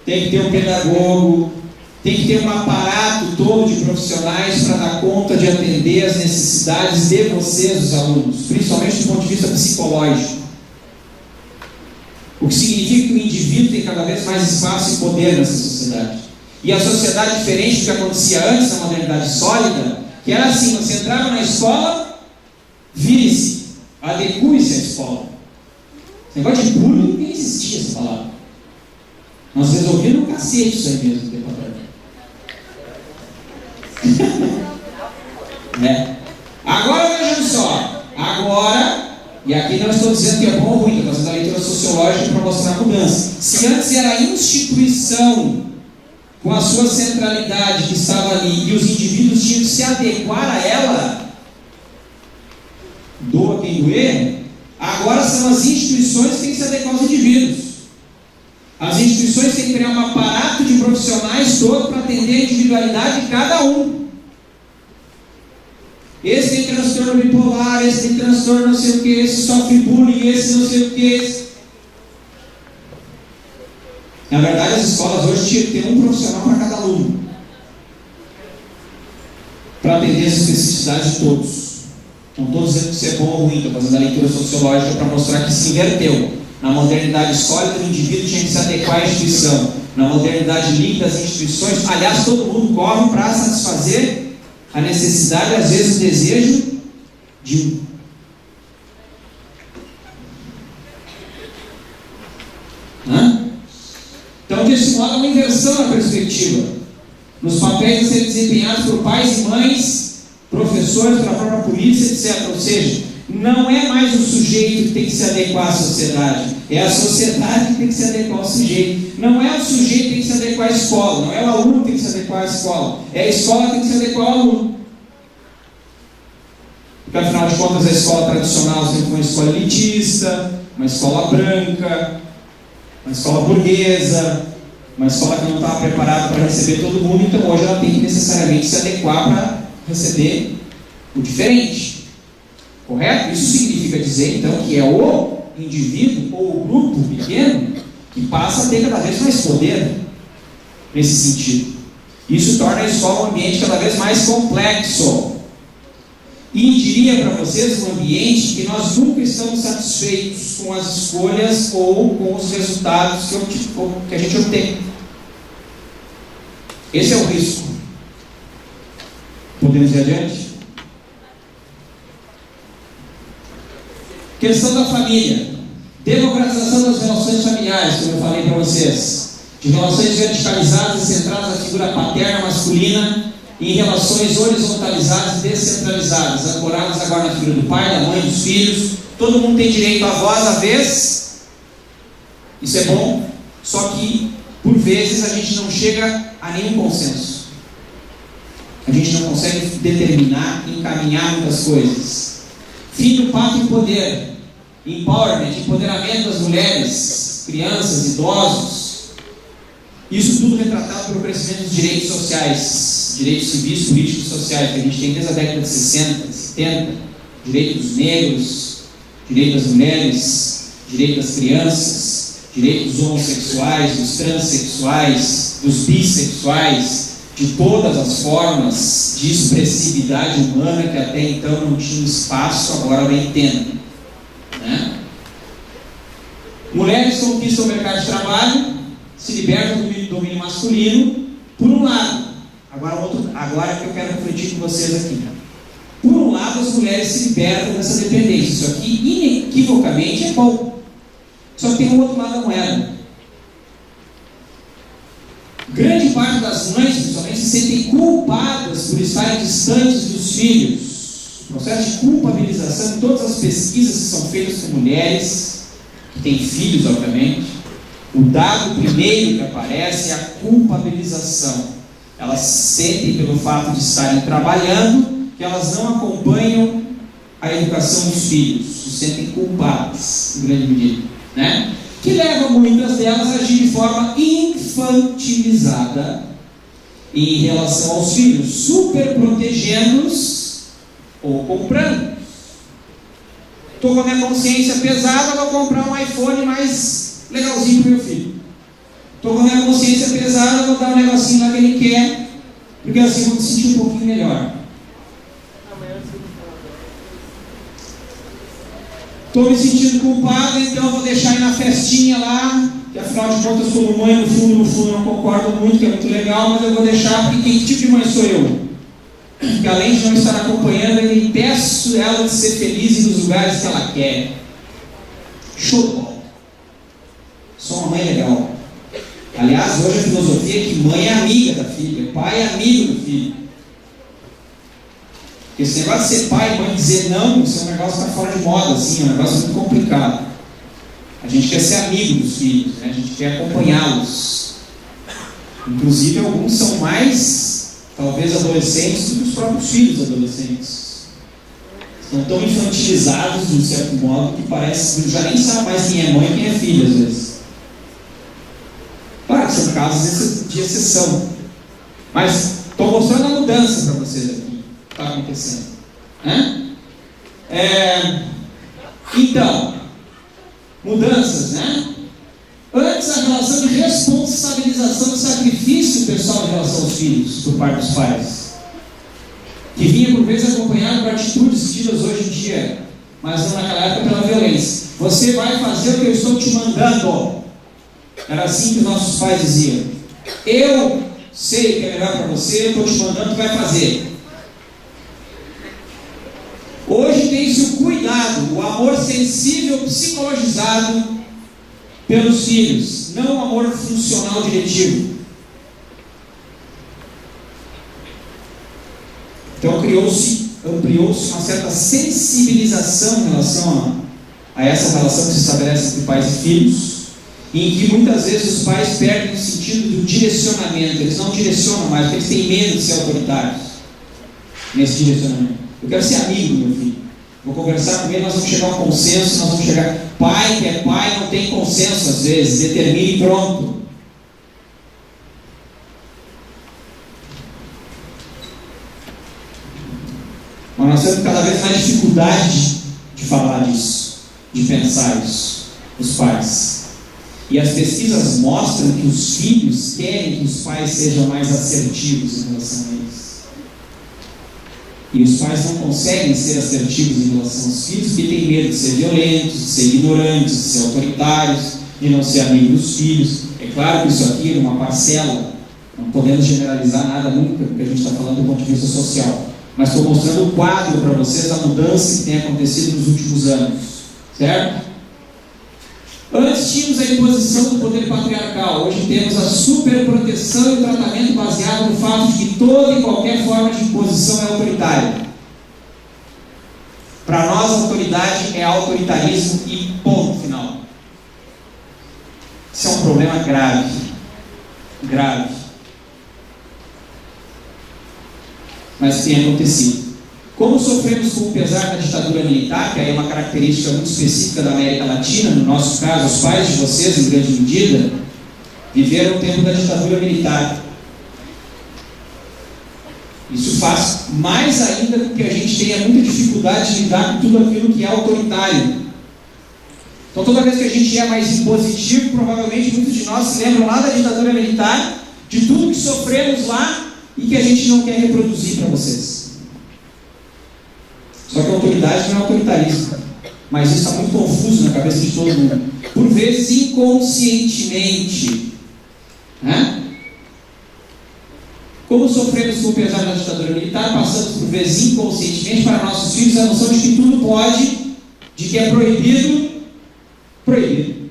tem que ter um pedagogo, tem que ter um aparato todo de profissionais para dar conta de atender as necessidades de vocês, os alunos, principalmente do ponto de vista psicológico. O que significa que o indivíduo tem cada vez mais espaço e poder nessa sociedade. E a sociedade, diferente do que acontecia antes na modernidade sólida, que era assim: você entrava na escola, vire-se, adeque-se à escola. Esse negócio de bullying nem existia essa palavra. Nós resolvemos no cacete isso aí mesmo, tempo atrás. Agora vejam só, e aqui não estou dizendo que é bom ou ruim, estou fazendo a leitura sociológica para mostrar a mudança. Se antes era a instituição com a sua centralidade que estava ali e os indivíduos tinham que se adequar a ela, doa quem doer, agora são as instituições que têm que se adequar aos indivíduos. As instituições têm que criar um aparato de profissionais todo para atender a individualidade de cada um. Esse tem transtorno bipolar, esse tem transtorno não sei o que, esse sofre bullying, esse não sei o que. Na verdade, as escolas hoje tinham que ter um profissional para cada aluno, para atender as especificidades de todos. Não estou dizendo que isso é bom ou ruim, estou fazendo a leitura sociológica para mostrar que se inverteu. Na modernidade sólida, o indivíduo tinha que se adequar à instituição. Na modernidade líquida, as instituições, aliás, todo mundo corre para satisfazer a necessidade, às vezes o desejo de um. Então, desse modo, há uma inversão na perspectiva, nos papéis a serem desempenhados por pais e mães, professores, pela própria polícia, etc. Ou seja, não é mais o sujeito que tem que se adequar à sociedade, é a sociedade que tem que se adequar ao sujeito. Não é o sujeito que tem que se adequar à escola, não é o aluno que tem que se adequar à escola, é a escola que tem que se adequar ao aluno. Porque afinal de contas a escola tradicional sempre foi uma escola elitista, uma escola branca, uma escola burguesa, uma escola que não estava preparada para receber todo mundo, então hoje ela tem que necessariamente se adequar para receber o diferente. Correto? Isso significa dizer, então, que é o indivíduo ou o grupo pequeno que passa a ter cada vez mais poder nesse sentido. Isso torna a escola um ambiente cada vez mais complexo. E diria para vocês um ambiente que nós nunca estamos satisfeitos com as escolhas ou com os resultados que a gente obtém. Esse é o risco. Podemos ir adiante? Questão da família. Democratização das relações familiares, como eu falei para vocês. De relações verticalizadas e centradas na figura paterna masculina e em relações horizontalizadas e descentralizadas, ancoradas agora na figura do pai, da mãe, dos filhos. Todo mundo tem direito à voz, à vez. Isso é bom. Só que, por vezes, a gente não chega a nenhum consenso. A gente não consegue determinar e encaminhar muitas coisas. Fim do pacto em poder, empowerment, empoderamento das mulheres, crianças, idosos. Isso tudo retratado pelo crescimento dos direitos sociais, direitos civis, políticos e sociais, que a gente tem desde a década de 60, 70, direito dos negros, direito das mulheres, direito das crianças, direito dos homossexuais, dos transexuais, dos bissexuais, de todas as formas de expressividade humana que até então não tinha espaço, agora bem tendo. Né? Mulheres conquistam o mercado de trabalho, se libertam do domínio masculino, por um lado. Agora que eu quero refletir com vocês aqui. Por um lado, as mulheres se libertam dessa dependência. Isso aqui, inequivocamente, é bom. Só que tem um outro lado da moeda. Grande parte das mães, principalmente, se sentem culpadas por estarem distantes dos filhos. O processo de culpabilização em todas as pesquisas que são feitas com mulheres, que têm filhos, obviamente, o dado primeiro que aparece é a culpabilização. Elas sentem, pelo fato de estarem trabalhando, que elas não acompanham a educação dos filhos, se sentem culpadas, em grande medida, né? Que leva muitas delas a agir de forma infantilizada em relação aos filhos, super protegendo-os ou comprando. Estou com a minha consciência pesada, vou comprar um iPhone mais legalzinho para o meu filho. Estou com a minha consciência pesada, vou dar um negocinho lá que ele quer, porque assim eu vou me sentir um pouquinho melhor. Estou me sentindo culpado, então eu vou deixar ir na festinha lá, que afinal de contas, como mãe, no fundo não concordo muito, que é muito legal, mas eu vou deixar, porque que tipo de mãe sou eu? Que além de não estar acompanhando, eu impeço ela de ser feliz nos lugares que ela quer. Show de bola. Sou uma mãe legal. Aliás, hoje a filosofia é que mãe é amiga da filha, pai é amigo do filho. Porque esse negócio de ser pai e mãe dizer não, isso é um negócio que está fora de moda, assim, é um negócio muito complicado. A gente quer ser amigo dos filhos, né? A gente quer acompanhá-los. Inclusive, alguns são mais, talvez, adolescentes do que os próprios filhos adolescentes. Estão tão infantilizados, de um certo modo, que parece que já nem sabe mais quem é mãe e quem é filho, às vezes. Claro que são casos de exceção. Mas estou mostrando a mudança para vocês aqui. Está acontecendo. Então, mudanças, né? Antes, a relação de responsabilização e sacrifício pessoal em relação aos filhos, por parte dos pais, que vinha por vezes acompanhado por atitudes tidas hoje em dia, mas não naquela época pela violência. Você vai fazer o que eu estou te mandando. Era assim que os nossos pais diziam. Eu sei o que é melhor para você, eu estou te mandando, tu vai fazer. Hoje tem-se o cuidado, o amor sensível, psicologizado pelos filhos, não o amor funcional diretivo. Então ampliou-se uma certa sensibilização em relação a essa relação que se estabelece entre pais e filhos, em que muitas vezes os pais perdem o sentido do direcionamento, eles não direcionam mais, porque eles têm medo de ser autoritários nesse direcionamento. Eu quero ser amigo do meu filho, vou conversar com ele, nós vamos chegar a um consenso, nós vamos chegar. Pai que é pai não tem consenso às vezes, determina e pronto. Mas nós temos cada vez mais dificuldade de falar disso, de pensar isso, os pais. E as pesquisas mostram que os filhos querem que os pais sejam mais assertivos em relação a eles. E os pais não conseguem ser assertivos em relação aos filhos porque têm medo de ser violentos, de ser ignorantes, de ser autoritários, de não ser amigo dos filhos. É claro que isso aqui é uma parcela, não podemos generalizar nada nunca, porque a gente está falando do ponto de vista social. Mas estou mostrando o quadro para vocês da mudança que tem acontecido nos últimos anos. Certo? Antes tínhamos a imposição do poder patriarcal, hoje temos a superproteção e o tratamento baseado no fato de que toda e qualquer forma de imposição é autoritária. Para nós, a autoridade é autoritarismo e ponto final. Isso é um problema grave. Grave. Mas tem acontecido. Como sofremos com o pesar da ditadura militar, que é uma característica muito específica da América Latina, no nosso caso, os pais de vocês, em grande medida, viveram o tempo da ditadura militar. Isso faz mais ainda com que a gente tenha muita dificuldade de lidar com tudo aquilo que é autoritário. Então, toda vez que a gente é mais impositivo, provavelmente muitos de nós se lembram lá da ditadura militar, de tudo que sofremos lá e que a gente não quer reproduzir para vocês. Só que a autoridade não é autoritarismo, mas isso está muito confuso na cabeça de todo mundo, por vezes inconscientemente, né? Como sofremos com o pesar da ditadura militar, passamos por vezes inconscientemente para nossos filhos a noção de que tudo pode, de que é proibido, proibido.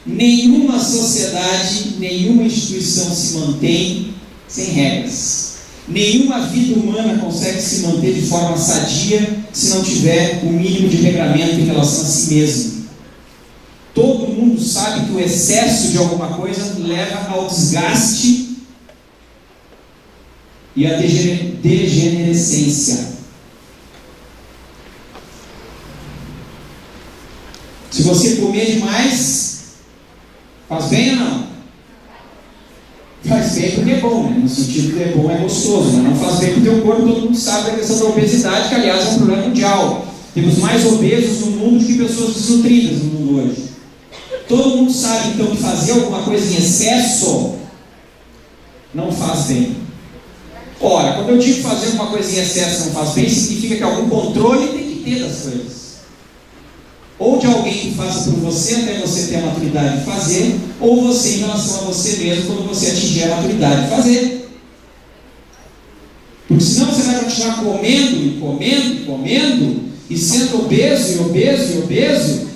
Nenhuma sociedade, nenhuma instituição se mantém sem regras. Nenhuma vida humana consegue se manter de forma sadia se não tiver o mínimo de regramento em relação a si mesmo. Todo mundo sabe que o excesso de alguma coisa leva ao desgaste e à degenerescência. Se você comer demais, faz bem ou não? Faz bem porque é bom, né? No sentido que é bom, é gostoso, mas não faz bem porque o corpo, todo mundo sabe da questão da obesidade, que aliás é um problema mundial. Temos mais obesos no mundo do que pessoas desnutridas no mundo hoje. Todo mundo sabe então que fazer alguma coisa em excesso não faz bem. Ora, quando eu digo fazer uma coisa em excesso não faz bem, significa que algum controle tem que ter das coisas. Ou de alguém que faça por você até você ter a maturidade de fazer, ou você em relação a você mesmo quando você atingir a maturidade de fazer. Porque senão você vai continuar comendo, e sendo obeso,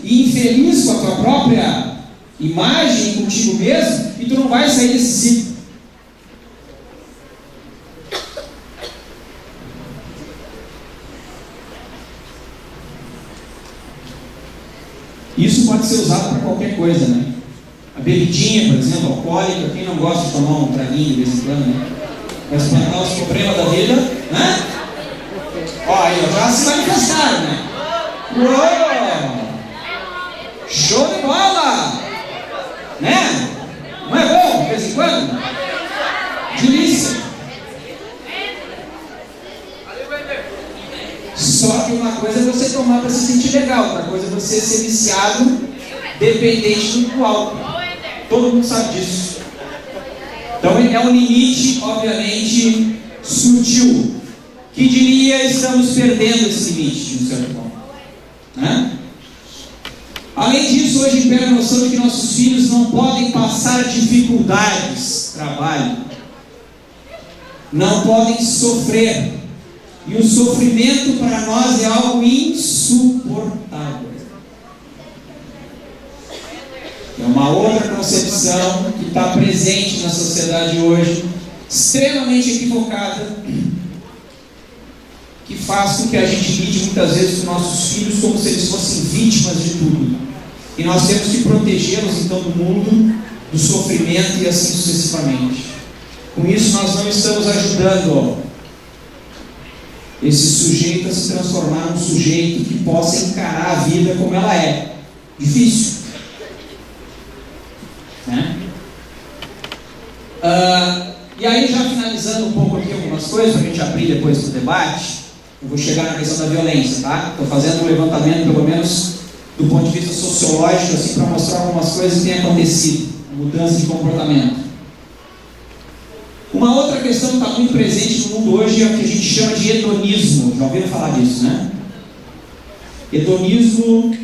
e infeliz com a tua própria imagem contigo mesmo, e tu não vai sair desse ciclo. Isso pode ser usado para qualquer coisa, né? A bebidinha, por exemplo, alcoólica, quem não gosta de tomar um traguinho de vez em quando, né? Para espantar os problemas da vida, né? Ó, aí, já se manifestaram, né? Uou! Show de bola! Né? Não é bom, de vez em quando? Delícia! Só que uma coisa é você tomar para se sentir legal, outra coisa é você ser viciado, dependente do álcool. Todo mundo sabe disso. Então é um limite, obviamente, sutil. Que diria, estamos perdendo esse limite, de um certo modo. Né? Além disso, hoje impera a noção de que nossos filhos não podem passar dificuldades, trabalho. Não podem sofrer. E o sofrimento para nós é algo insuportável. É uma outra concepção que está presente na sociedade hoje, extremamente equivocada, que faz com que a gente lide muitas vezes com nossos filhos como se eles fossem vítimas de tudo. E nós temos que protegê-los então do mundo, do sofrimento e assim sucessivamente. Com isso nós não estamos ajudando esse sujeito a se transformar num sujeito que possa encarar a vida como ela é. Difícil. Né? E aí, já finalizando um pouco aqui algumas coisas, para a gente abrir depois do debate, eu vou chegar na questão da violência, tá? Estou fazendo um levantamento, pelo menos do ponto de vista sociológico, assim, para mostrar algumas coisas que têm acontecido, mudança de comportamento. Uma outra questão que está muito presente no mundo hoje é o que a gente chama de hedonismo. Já ouviram falar disso, né? Hedonismo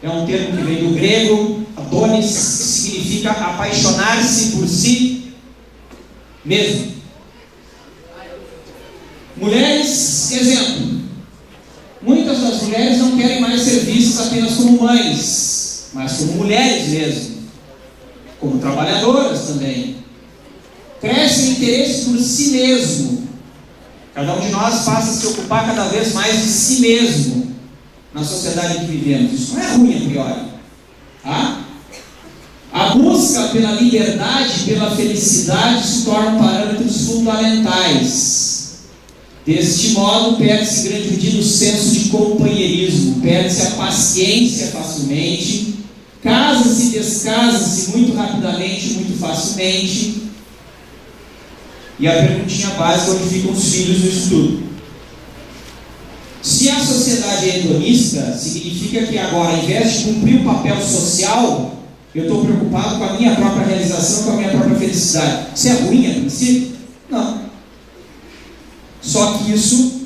é um termo que vem do grego, adonis, que significa apaixonar-se por si mesmo. Mulheres, exemplo. Muitas das mulheres não querem mais ser vistas apenas como mães, mas como mulheres mesmo, como trabalhadoras também. Cresce o interesse por si mesmo. Cada um de nós passa a se ocupar cada vez mais de si mesmo na sociedade em que vivemos. Isso não é ruim a priori, tá? A busca pela liberdade, pela felicidade se tornam parâmetros fundamentais. Deste modo, perde-se em grande medida o senso de companheirismo, perde-se a paciência facilmente, casa-se e descasa-se muito rapidamente, muito facilmente. E a perguntinha básica, onde ficam os filhos no estudo? Se a sociedade é hedonista, significa que agora, ao invés de cumprir o papel social, eu estou preocupado com a minha própria realização, com a minha própria felicidade. Isso é ruim a princípio? Não. Só que isso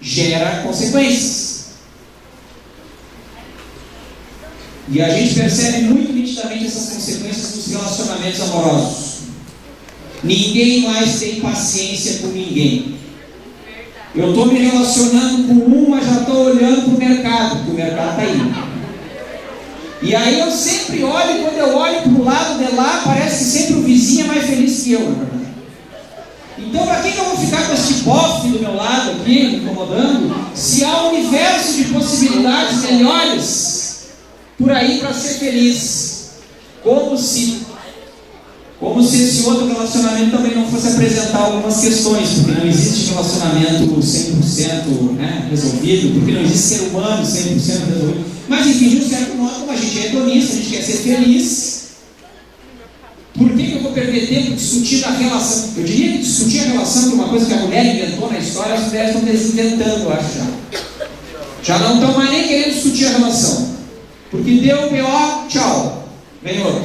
gera consequências. E a gente percebe muito nitidamente essas consequências nos relacionamentos amorosos. Ninguém mais tem paciência com ninguém. Eu estou me relacionando com uma, já estou olhando para o mercado, porque o mercado está aí. E aí eu sempre olho, quando eu olho para o lado de lá, parece que sempre o vizinho é mais feliz que eu, na verdade. Então, para que eu vou ficar com este bofe do meu lado aqui, me incomodando, se há um universo de possibilidades melhores por aí para ser feliz? Como se esse outro relacionamento também não fosse apresentar algumas questões, porque não existe relacionamento 100%, né, resolvido, porque não existe ser humano 100% resolvido. Mas enfim, de um certo modo, como a gente é hedonista, a gente quer ser feliz, por que eu vou perder tempo discutindo a relação? Eu diria que discutir a relação é uma coisa que a mulher inventou na história, as mulheres estão desinventando, eu acho já. Já não estão mais nem querendo discutir a relação. Porque deu o B.O., tchau. vem outro.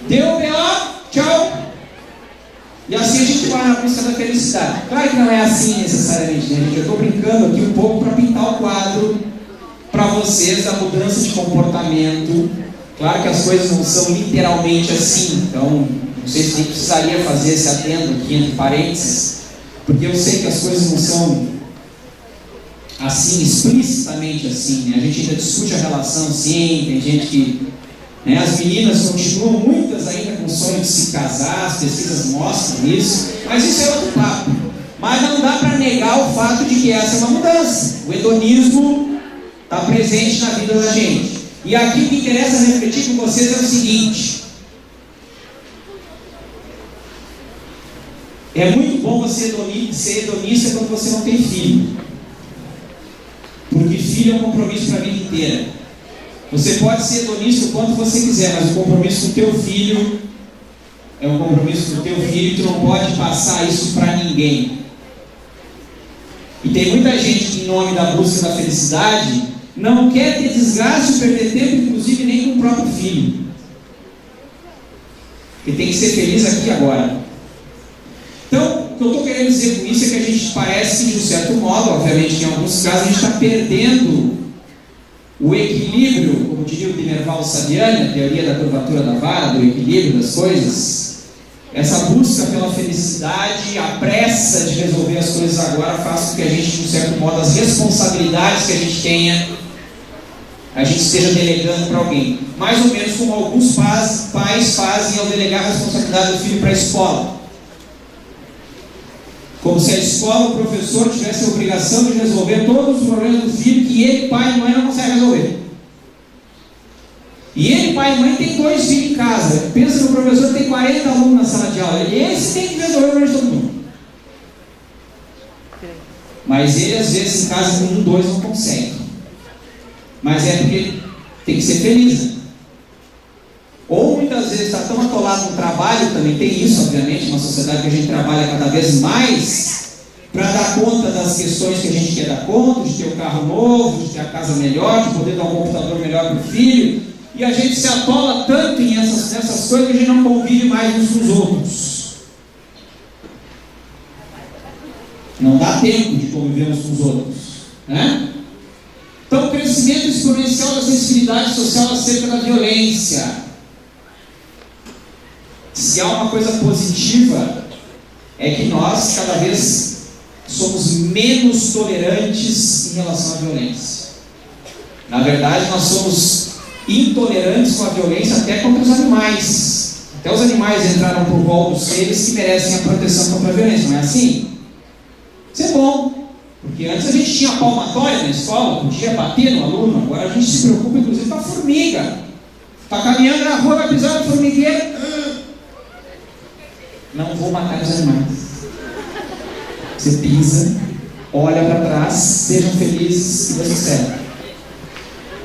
Deu B.O., tchau. E assim a gente vai na busca da felicidade. Claro que não é assim necessariamente, né, gente? Eu estou brincando aqui um pouco para pintar o quadro para vocês da mudança de comportamento. Claro que as coisas não são literalmente assim, então não sei se a gente precisaria fazer esse adendo aqui entre parênteses, porque eu sei que as coisas não são assim, explicitamente assim, né? A gente ainda discute a relação, sim, tem gente que, né, as meninas continuam muitas ainda com o sonho de se casar, as pesquisas mostram isso, mas isso é outro papo. Mas não dá para negar o fato de que essa é uma mudança. O hedonismo está presente na vida da gente. E aqui o que interessa refletir com vocês é o seguinte: é muito bom você ser hedonista quando você não tem filho, porque filho é um compromisso para a vida inteira. Você pode ser hedonista o quanto você quiser, mas o compromisso com o teu filho é um compromisso com o teu filho e tu não pode passar isso para ninguém. E tem muita gente que, em nome da busca da felicidade, não quer ter desgaste, perder tempo, inclusive nem com o próprio filho. Porque tem que ser feliz aqui e agora. Então, o que eu estou querendo dizer com isso é que a gente parece que, de um certo modo, obviamente que em alguns casos, a gente está perdendo o equilíbrio, como diria o Dinerval Saviani, a teoria da curvatura da vara, do equilíbrio das coisas. Essa busca pela felicidade, a pressa de resolver as coisas agora faz com que a gente, de um certo modo, as responsabilidades que a gente tenha, a gente esteja delegando para alguém. Mais ou menos como alguns pais fazem ao delegar a responsabilidade do filho para a escola. Como se a escola, o professor, tivesse a obrigação de resolver todos os problemas do filho que ele, pai e mãe, não conseguem resolver. E ele, pai e mãe, tem 2 filhos em casa. Pensa no professor que tem 40 alunos na sala de aula. Esse tem que resolver o problema de todo mundo. Mas ele, às vezes, em casa com 1, 2 não consegue. Mas é porque tem que ser feliz, né? Ou muitas vezes está tão atolado no trabalho, também tem isso, obviamente, uma sociedade que a gente trabalha cada vez mais para dar conta das questões que a gente quer dar conta, de ter um carro novo, de ter a casa melhor, de poder dar um computador melhor para o filho, e a gente se atola tanto nessas coisas que a gente não convive mais uns com os outros. Não dá tempo de conviver uns com os outros, né? Então, o crescimento exponencial da sensibilidade social acerca da violência. Se há uma coisa positiva, é que nós cada vez somos menos tolerantes em relação à violência. Na verdade, nós somos intolerantes com a violência até contra os animais. Até os animais entraram por rol dos seres que merecem a proteção contra a violência, não é assim? Isso é bom, porque antes a gente tinha palmatória na escola, podia bater no aluno, agora a gente se preocupa inclusive com a formiga. Está caminhando na rua, vai pisar no formigueiro. Não vou matar os animais. Você pisa, olha para trás, sejam felizes e Deus espera.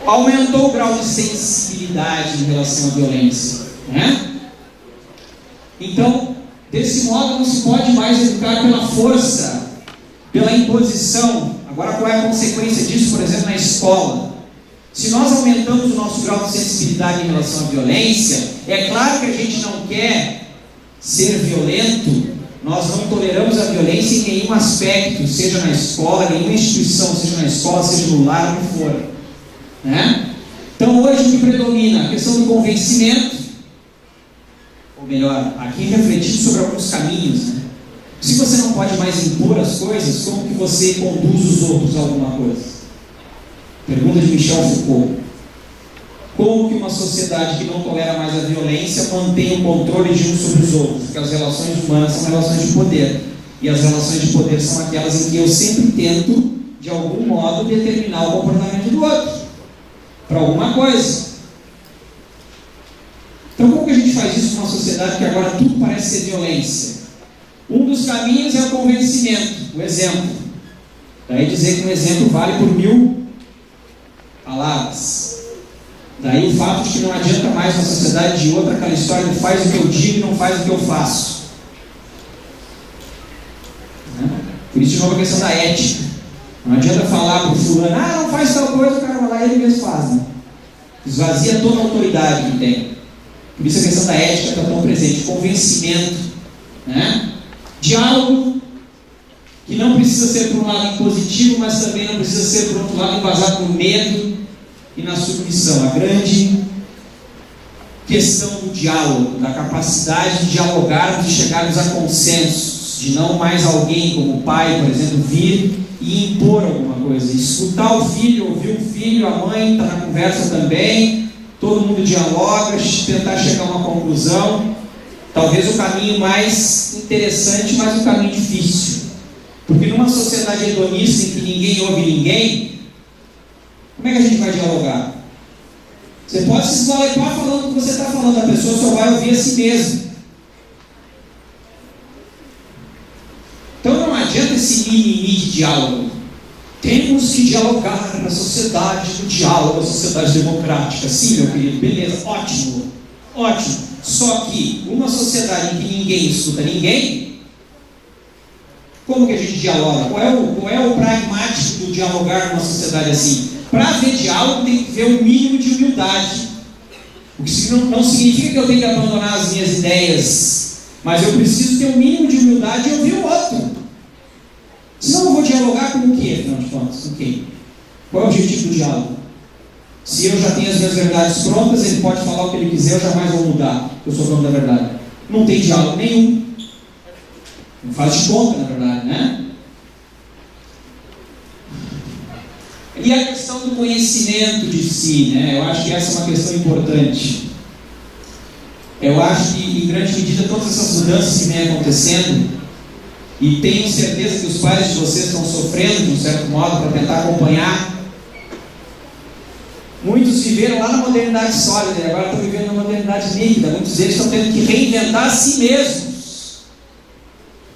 Aumentou o grau de sensibilidade em relação à violência, né? Então, desse modo não se pode mais educar pela força, pela imposição. Agora, qual é a consequência disso, por exemplo, na escola? Se nós aumentamos o nosso grau de sensibilidade em relação à violência, é claro que a gente não quer ser violento, nós não toleramos a violência em nenhum aspecto, seja na escola, nenhuma instituição, seja na escola, seja no lar, o que for, né? Então hoje o que predomina? A questão do convencimento, ou melhor, aqui refletindo sobre alguns caminhos, né? Se você não pode mais impor as coisas, como que você conduz os outros a alguma coisa? Pergunta de Michel Foucault. Como que uma sociedade que não tolera mais a violência mantém o controle de uns sobre os outros? Porque as relações humanas são relações de poder. E as relações de poder são aquelas em que eu sempre tento, de algum modo, determinar o comportamento do outro. Para alguma coisa. Então, como que a gente faz isso numa sociedade que agora tudo parece ser violência? Um dos caminhos é o convencimento, o exemplo. Daí dizer que um exemplo vale por 1000 palavras. Daí o fato de que não adianta mais uma sociedade de outra, aquela história de faz o que eu digo e não faz o que eu faço. Né? Por isso, de novo, a questão da ética. Não adianta falar para o fulano, não faz tal coisa, o cara vai lá e ele mesmo faz. Né? esvazia toda a autoridade que tem. Por isso a questão da ética está tão presente, convencimento, né? Diálogo, que não precisa ser por um lado impositivo, mas também não precisa ser por outro lado embasado no medo e na submissão. A grande questão do diálogo, da capacidade de dialogarmos, de chegarmos a consensos, de não mais alguém como o pai, por exemplo, vir e impor alguma coisa, escutar o filho, ouvir o filho, a mãe está na conversa também, todo mundo dialoga, tentar chegar a uma conclusão. Talvez o caminho mais interessante, mas o caminho difícil, porque numa sociedade hedonista em que ninguém ouve ninguém, como é que a gente vai dialogar? Você pode se esvalepar falando o que você está falando, a pessoa só vai ouvir a si mesma. Então não adianta esse mimimi de diálogo. Temos que dialogar na sociedade do diálogo, na sociedade democrática. Sim, meu querido, beleza, ótimo, ótimo. Só que uma sociedade em que ninguém escuta ninguém, como que a gente dialoga? Qual é o pragmático do dialogar numa sociedade assim? Para haver diálogo tem que haver um mínimo de humildade. O que não significa que eu tenho que abandonar as minhas ideias, mas eu preciso ter um mínimo de humildade e ouvir o outro. Senão eu vou dialogar com o quê, afinal de contas? Com quem? Qual é o objetivo do diálogo? Se eu já tenho as minhas verdades prontas, ele pode falar o que ele quiser, eu jamais vou mudar, eu sou dono da verdade. Não tem diálogo nenhum. Não faz de conta, na verdade, né? E a questão do conhecimento de si, né? Eu acho que essa é uma questão importante. Eu acho que, em grande medida, todas essas mudanças que vêm acontecendo, e tenho certeza que os pais de vocês estão sofrendo, de um certo modo, para tentar acompanhar. Muitos viveram lá na modernidade sólida, e agora estão vivendo na modernidade líquida. Muitos deles estão tendo que reinventar a si mesmos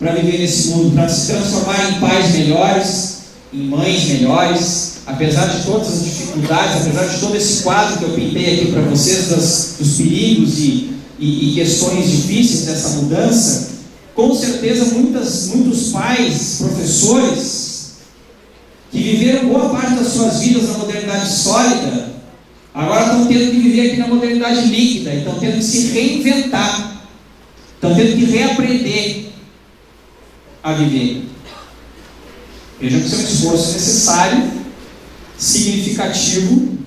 para viver nesse mundo, para se transformar em pais melhores, em mães melhores. Apesar de todas as dificuldades, apesar de todo esse quadro que eu pintei aqui para vocês, dos perigos e questões difíceis dessa mudança, com certeza muitos pais, professores, que viveram boa parte das suas vidas na modernidade sólida, agora estão tendo que viver aqui na modernidade líquida, estão tendo que se reinventar, estão tendo que reaprender a viver. Vejam que isso é um esforço necessário, significativo,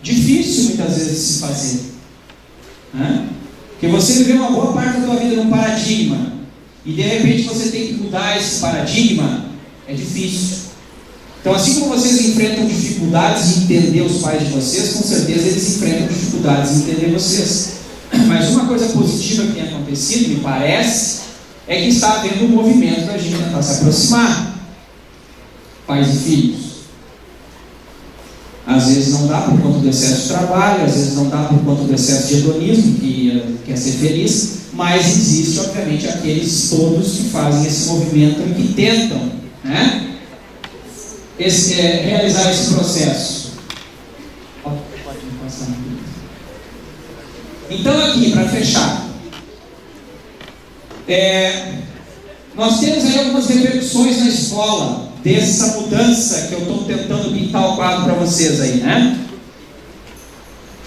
difícil muitas vezes de se fazer, né? Porque você viveu uma boa parte da sua vida num paradigma e de repente você tem que mudar esse paradigma, é difícil. Então, assim como vocês enfrentam dificuldades de entender os pais de vocês, com certeza eles enfrentam dificuldades de entender vocês. Mas uma coisa positiva que tem acontecido, me parece, é que está havendo um movimento da gente tentar se aproximar, pais e filhos. Às vezes não dá por conta do excesso de trabalho, às vezes não dá por conta do excesso de hedonismo, que quer ser feliz, mas existe, obviamente, aqueles todos que fazem esse movimento e que tentam, né, realizar esse processo. Então, aqui, para fechar, nós temos aí algumas repercussões na escola dessa mudança que eu estou tentando pintar o quadro para vocês aí, né?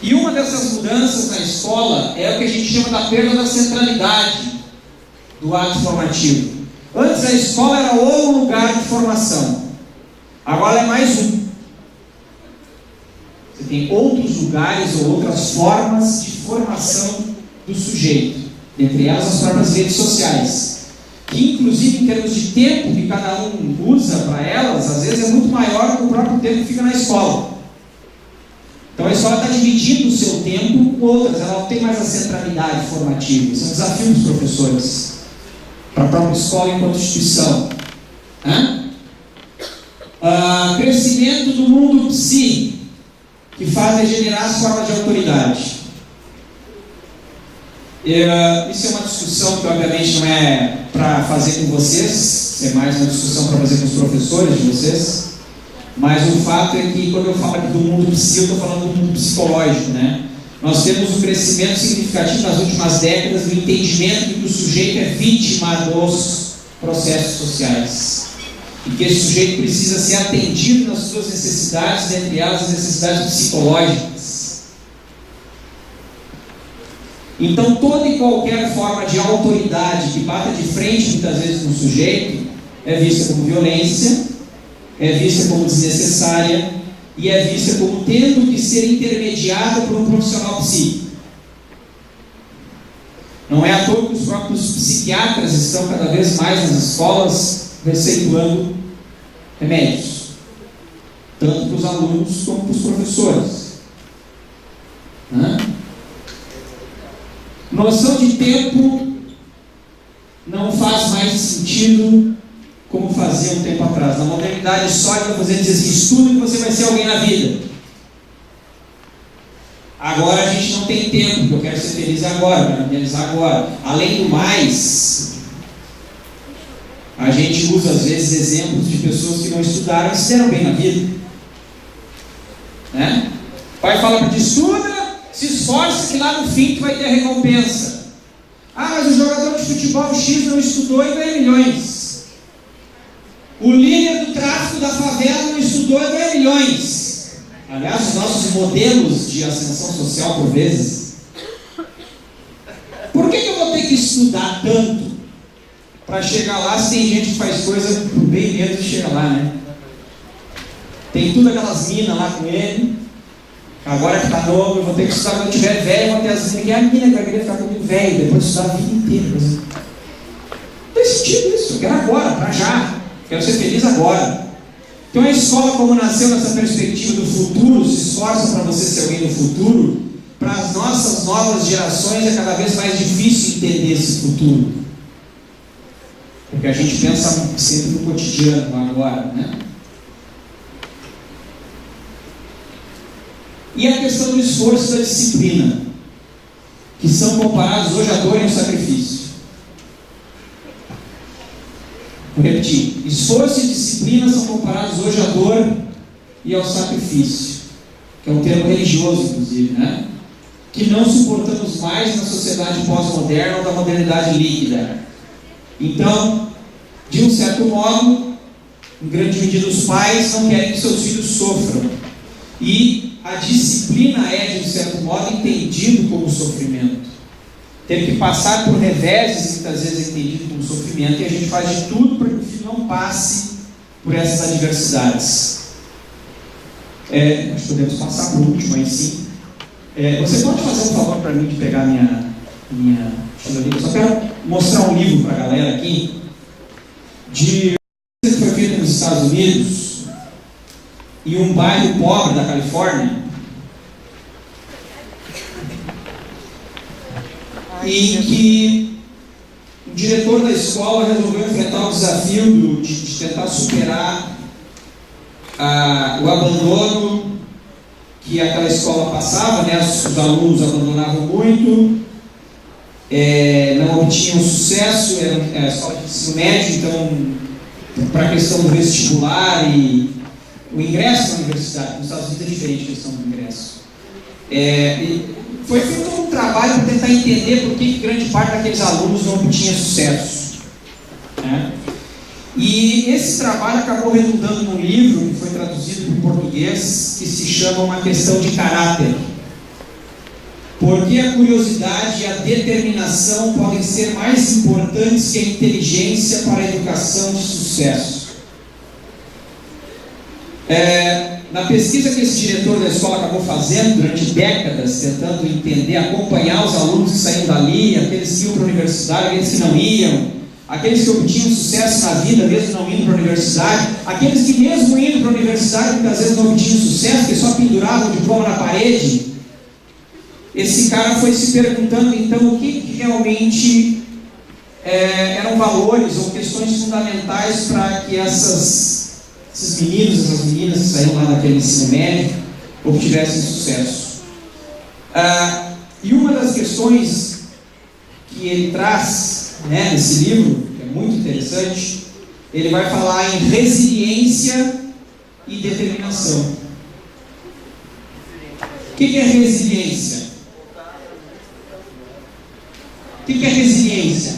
E uma dessas mudanças na escola é o que a gente chama da perda da centralidade do ato formativo. Antes a escola era o lugar de formação, agora é mais um. Você tem outros lugares ou outras formas de formação do sujeito, dentre elas as próprias redes sociais, que inclusive em termos de tempo que cada um usa para elas, às vezes é muito maior do que o próprio tempo que fica na escola. Então a escola está dividindo o seu tempo com outras, ela não tem mais a centralidade formativa. Isso é um desafio dos professores, para a própria escola enquanto instituição. Crescimento do mundo psi, que faz degenerar as formas de autoridade. Isso é uma discussão que obviamente não é para fazer com vocês, é mais uma discussão para fazer com os professores de vocês, mas o fato é que quando eu falo aqui do mundo psi, eu estou falando do mundo psicológico, né? Nós temos um crescimento significativo nas últimas décadas do entendimento de que o sujeito é vítima dos processos sociais e que esse sujeito precisa ser atendido nas suas necessidades, dentre elas as necessidades psicológicas. Então, toda e qualquer forma de autoridade que bata de frente, muitas vezes, com o sujeito, é vista como violência, é vista como desnecessária e é vista como tendo que ser intermediada por um profissional psíquico. Não é à toa que os próprios psiquiatras estão cada vez mais nas escolas receituando remédios, tanto para os alunos como para os professores. Noção de tempo não faz mais sentido como fazia um tempo atrás. Na modernidade sólida, você diz assim: estuda que você vai ser alguém na vida. Agora a gente não tem tempo, porque eu quero ser feliz agora, quero realizar agora. Além do mais, a gente usa às vezes exemplos de pessoas que não estudaram e se deram bem na vida. Né? O pai fala para ti: estuda, se esforça que lá no fim tu vai ter a recompensa. Ah, mas o jogador de futebol X não estudou e ganha milhões. O líder do tráfico da favela não estudou e ganha milhões. Aliás, os nossos modelos de ascensão social, por vezes. Por que eu vou ter que estudar tanto para chegar lá se tem gente que faz coisa por bem menos de chegar lá, né? Tem tudo aquelas minas lá com ele. Agora que está novo, eu vou ter que estudar quando eu estiver velho, eu vou ter as minas, que é a mina que vai querer ficar comigo velho, depois estudar a vida inteira. Não tem sentido isso, eu quero agora, para já. Quero ser feliz agora. Então a escola, como nasceu nessa perspectiva do futuro, se esforça para você ser alguém no futuro. Para as nossas novas gerações é cada vez mais difícil entender esse futuro, porque a gente pensa sempre no cotidiano, no agora, né? E a questão do esforço e da disciplina, que são comparados hoje à dor e ao sacrifício. Vou repetir: esforço e disciplina são comparados hoje à dor e ao sacrifício, que é um termo religioso, inclusive, né? Que não suportamos mais na sociedade pós-moderna ou da modernidade líquida. Então, de um certo modo, em grande medida, os pais não querem que seus filhos sofram. E a disciplina é, de um certo modo, entendido como sofrimento. Ter que passar por reveses, muitas vezes, é entendido como sofrimento, e a gente faz de tudo para que o filho não passe por essas adversidades. Acho que podemos passar por último aí, sim. Você pode fazer um favor para mim de pegar minha eu só quero mostrar um livro para a galera aqui, que foi feito nos Estados Unidos, em um bairro pobre da Califórnia, em que o diretor da escola resolveu enfrentar o desafio de tentar superar o abandono que aquela escola passava, né? Os alunos abandonavam muito, não obtinham sucesso, era a escola de ensino médio, então, para a questão do vestibular e o ingresso na universidade, nos Estados Unidos é diferente a questão do ingresso. Foi feito um trabalho para tentar entender por que grande parte daqueles alunos não obtinha sucesso. Né? E esse trabalho acabou redundando num livro que foi traduzido para o português, que se chama Uma Questão de Caráter. Porque a curiosidade e a determinação podem ser mais importantes que a inteligência para a educação de sucesso. Na pesquisa que esse diretor da escola acabou fazendo durante décadas, tentando entender, acompanhar os alunos que saíam dali, aqueles que iam para a universidade, aqueles que não iam, aqueles que obtinham sucesso na vida mesmo não indo para a universidade, aqueles que mesmo indo para a universidade muitas vezes não obtinham sucesso, que só penduravam o diploma na parede. Esse cara foi se perguntando então o que realmente eram valores ou questões fundamentais para que esses meninos, essas meninas que saíram lá daquele ensino médio obtivessem sucesso. E uma das questões que ele traz, né, nesse livro, que é muito interessante, ele vai falar em resiliência e determinação. O que é resiliência? O que é resiliência?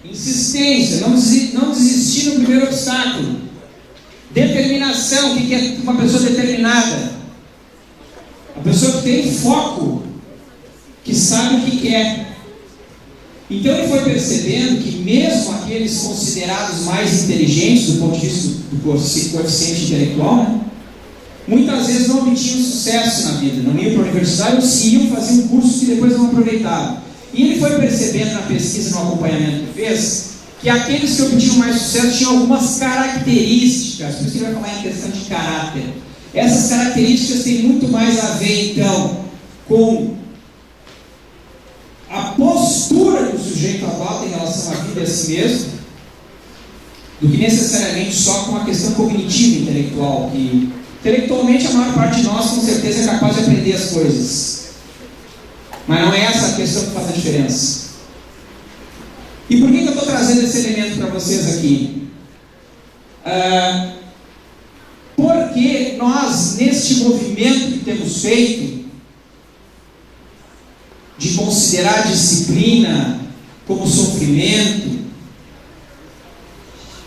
Insistência, não desistir no primeiro obstáculo. Determinação, o que é uma pessoa determinada? A Uma pessoa que tem foco, que sabe o que quer. Então ele foi percebendo que mesmo aqueles considerados mais inteligentes do ponto de vista do coeficiente intelectual, né, muitas vezes não obtinham sucesso na vida, não iam para a universidade ou se iam fazer um curso que depois não aproveitavam. E ele foi percebendo na pesquisa, no acompanhamento que fez, que aqueles que obtinham mais sucesso tinham algumas características, por isso que ele vai falar em questão de caráter. Essas características têm muito mais a ver, então, com a postura que o sujeito adota em relação à vida e a si mesmo, do que necessariamente só com a questão cognitiva e intelectual, que intelectualmente a maior parte de nós com certeza é capaz de aprender as coisas, mas não é essa a questão que faz a diferença. E por que eu estou trazendo esse elemento para vocês aqui? Porque nós, neste movimento que temos feito, de considerar a disciplina como sofrimento,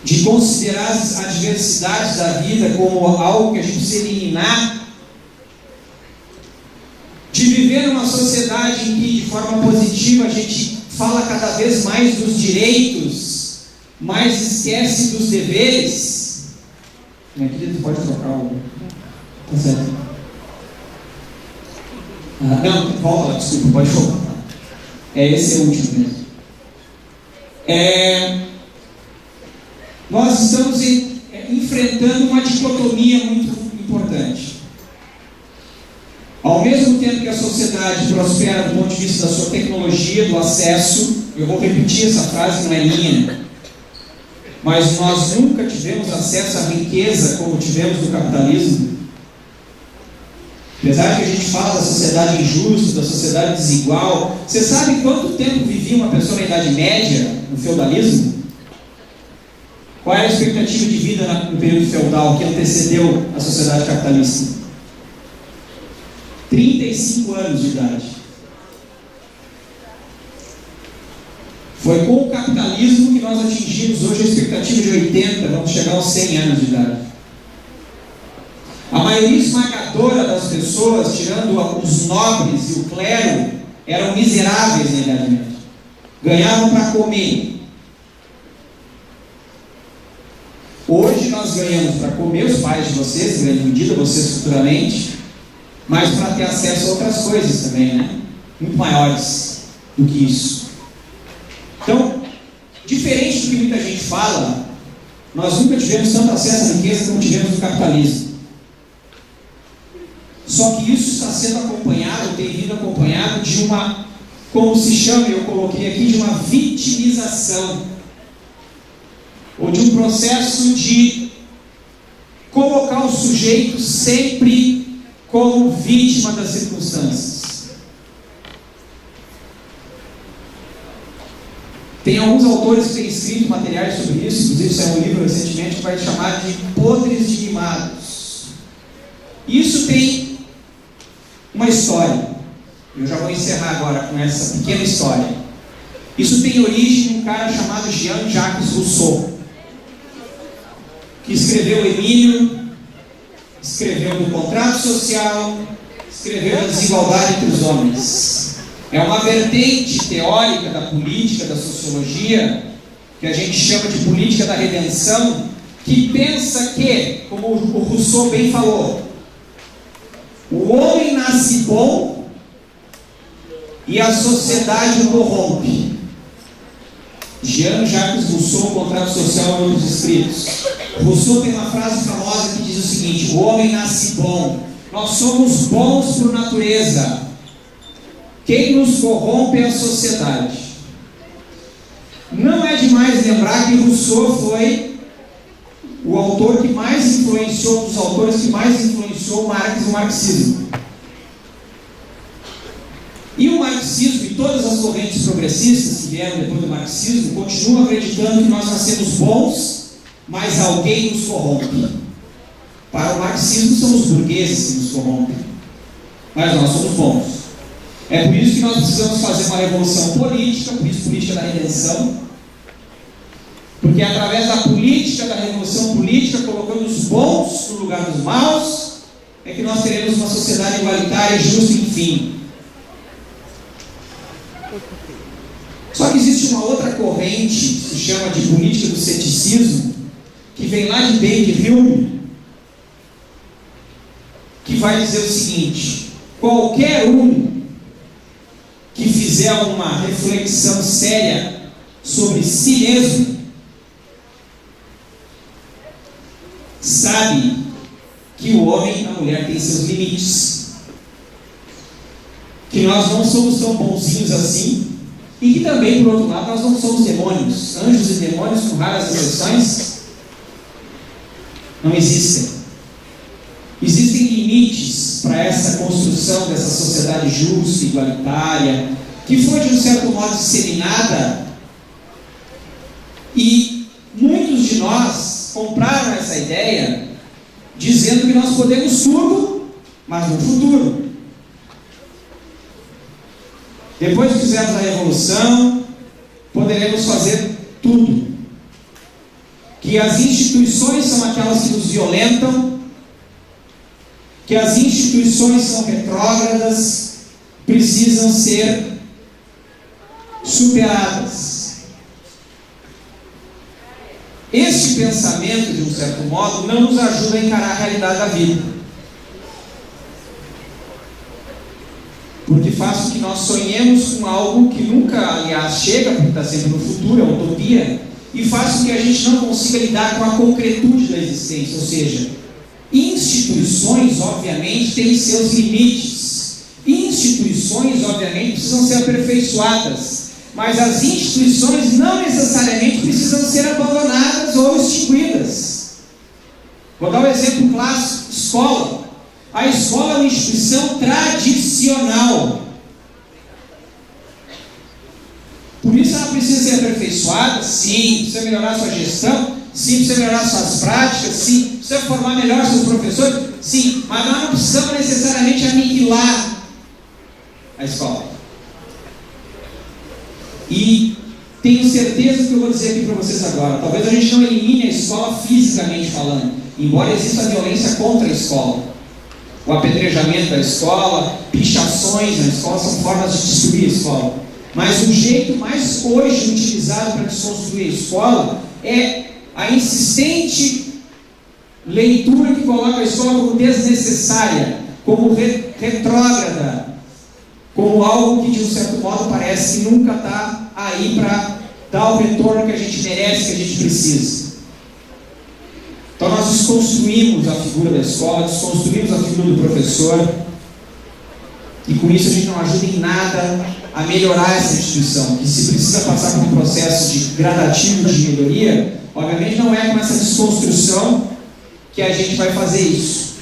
de considerar as adversidades da vida como algo que a gente precisa eliminar, de viver numa sociedade em que de forma positiva a gente fala cada vez mais dos direitos, mas esquece dos deveres. Minha querida, pode trocar o... Tá certo. Não, volta lá, desculpa, pode voltar. Esse é o último mesmo. Nós estamos enfrentando uma dicotomia muito importante. Ao mesmo tempo que a sociedade prospera do ponto de vista da sua tecnologia, do acesso, eu vou repetir essa frase, não é minha, mas nós nunca tivemos acesso à riqueza como tivemos no capitalismo. Apesar que a gente fala da sociedade injusta, da sociedade desigual, você sabe quanto tempo vivia uma pessoa na Idade Média, no feudalismo? Qual era a expectativa de vida no período feudal que antecedeu a sociedade capitalista? 35 anos de idade. Foi com o capitalismo que nós atingimos hoje a expectativa de 80, vamos chegar aos 100 anos de idade. A maioria esmagadora das pessoas, tirando os nobres e o clero, eram miseráveis na Idade Média. Ganhavam para comer. Hoje nós ganhamos para comer, os pais de vocês, em grande medida, vocês futuramente, mas para ter acesso a outras coisas também, né? Muito maiores do que isso. Então, diferente do que muita gente fala, nós nunca tivemos tanto acesso à riqueza como tivemos no capitalismo. Só que isso está sendo acompanhado, tem vindo acompanhado de uma, como se chama, eu coloquei aqui, de uma vitimização, ou de um processo de colocar o sujeito sempre como vítima das circunstâncias. Tem alguns autores que têm escrito materiais sobre isso, inclusive saiu um livro recentemente que vai chamar de Podres de Mimados. Isso tem uma história. Eu já vou encerrar agora com essa pequena história. Isso tem origem em um cara chamado Jean-Jacques Rousseau, que escreveu Emílio, escreveu do contrato social, escreveu a desigualdade entre os homens. É uma vertente teórica da política, da sociologia, que a gente chama de política da redenção, que pensa que, como o Rousseau bem falou, o homem nasce bom e a sociedade o corrompe. Jean-Jacques Rousseau, Contrato Social e Outros Escritos. Rousseau tem uma frase famosa que diz o seguinte: o homem nasce bom. Nós somos bons por natureza. Quem nos corrompe é a sociedade. Não é demais lembrar que Rousseau foi o autor que mais influenciou, um dos autores que mais influenciou Marx e o marxismo. E o marxismo e todas as correntes progressistas que vieram depois do marxismo continuam acreditando que nós nascemos bons, mas alguém nos corrompe. Para o marxismo são os burgueses que nos corrompem, mas nós somos bons. É por isso que nós precisamos fazer uma revolução política, por isso política da redenção, porque através da política, da revolução política, colocando os bons no lugar dos maus, é que nós teremos uma sociedade igualitária, justa, enfim. Só que existe uma outra corrente, que se chama de política do ceticismo, que vem lá de David Hume, que vai dizer o seguinte: qualquer um que fizer uma reflexão séria sobre si mesmo, sabe que o homem e a mulher têm seus limites, que nós não somos tão bonzinhos assim, e que também, por outro lado, nós não somos demônios. Anjos e demônios, com raras exceções, não existem. Existem limites para essa construção dessa sociedade justa, igualitária, que foi de um certo modo disseminada, e muitos de nós compraram essa ideia dizendo que nós podemos tudo, mas no futuro. Depois que fizermos a revolução, poderemos fazer tudo. Que as instituições são aquelas que nos violentam, que as instituições são retrógradas, precisam ser superadas. Este pensamento, de um certo modo, não nos ajuda a encarar a realidade da vida. Porque faz com que nós sonhemos com algo que nunca, aliás, chega, porque está sempre no futuro, é utopia, e faz com que a gente não consiga lidar com a concretude da existência. Ou seja, instituições, obviamente, têm seus limites. Instituições, obviamente, precisam ser aperfeiçoadas. Mas as instituições não necessariamente precisam ser abandonadas ou extinguidas. Vou dar um exemplo clássico: escola. A escola é uma instituição tradicional. Por isso ela precisa ser aperfeiçoada? Sim. Precisa melhorar sua gestão? Sim. Precisa melhorar suas práticas? Sim. Precisa formar melhor seus professores? Sim. Mas nós não precisamos necessariamente aniquilar a escola. E tenho certeza que eu vou dizer aqui para vocês agora: talvez a gente não elimine a escola fisicamente falando, embora exista a violência contra a escola, o apedrejamento da escola, pichações na escola são formas de destruir a escola. Mas o jeito mais hoje utilizado para desconstruir a escola é a insistente leitura que coloca a escola como desnecessária, como retrógrada, como algo que, de um certo modo, parece que nunca está aí para dar o retorno que a gente merece, que a gente precisa. Então nós desconstruímos a figura da escola, desconstruímos a figura do professor, e com isso a gente não ajuda em nada a melhorar essa instituição, que se precisa passar por um processo de gradativo de melhoria, obviamente não é com essa desconstrução que a gente vai fazer isso.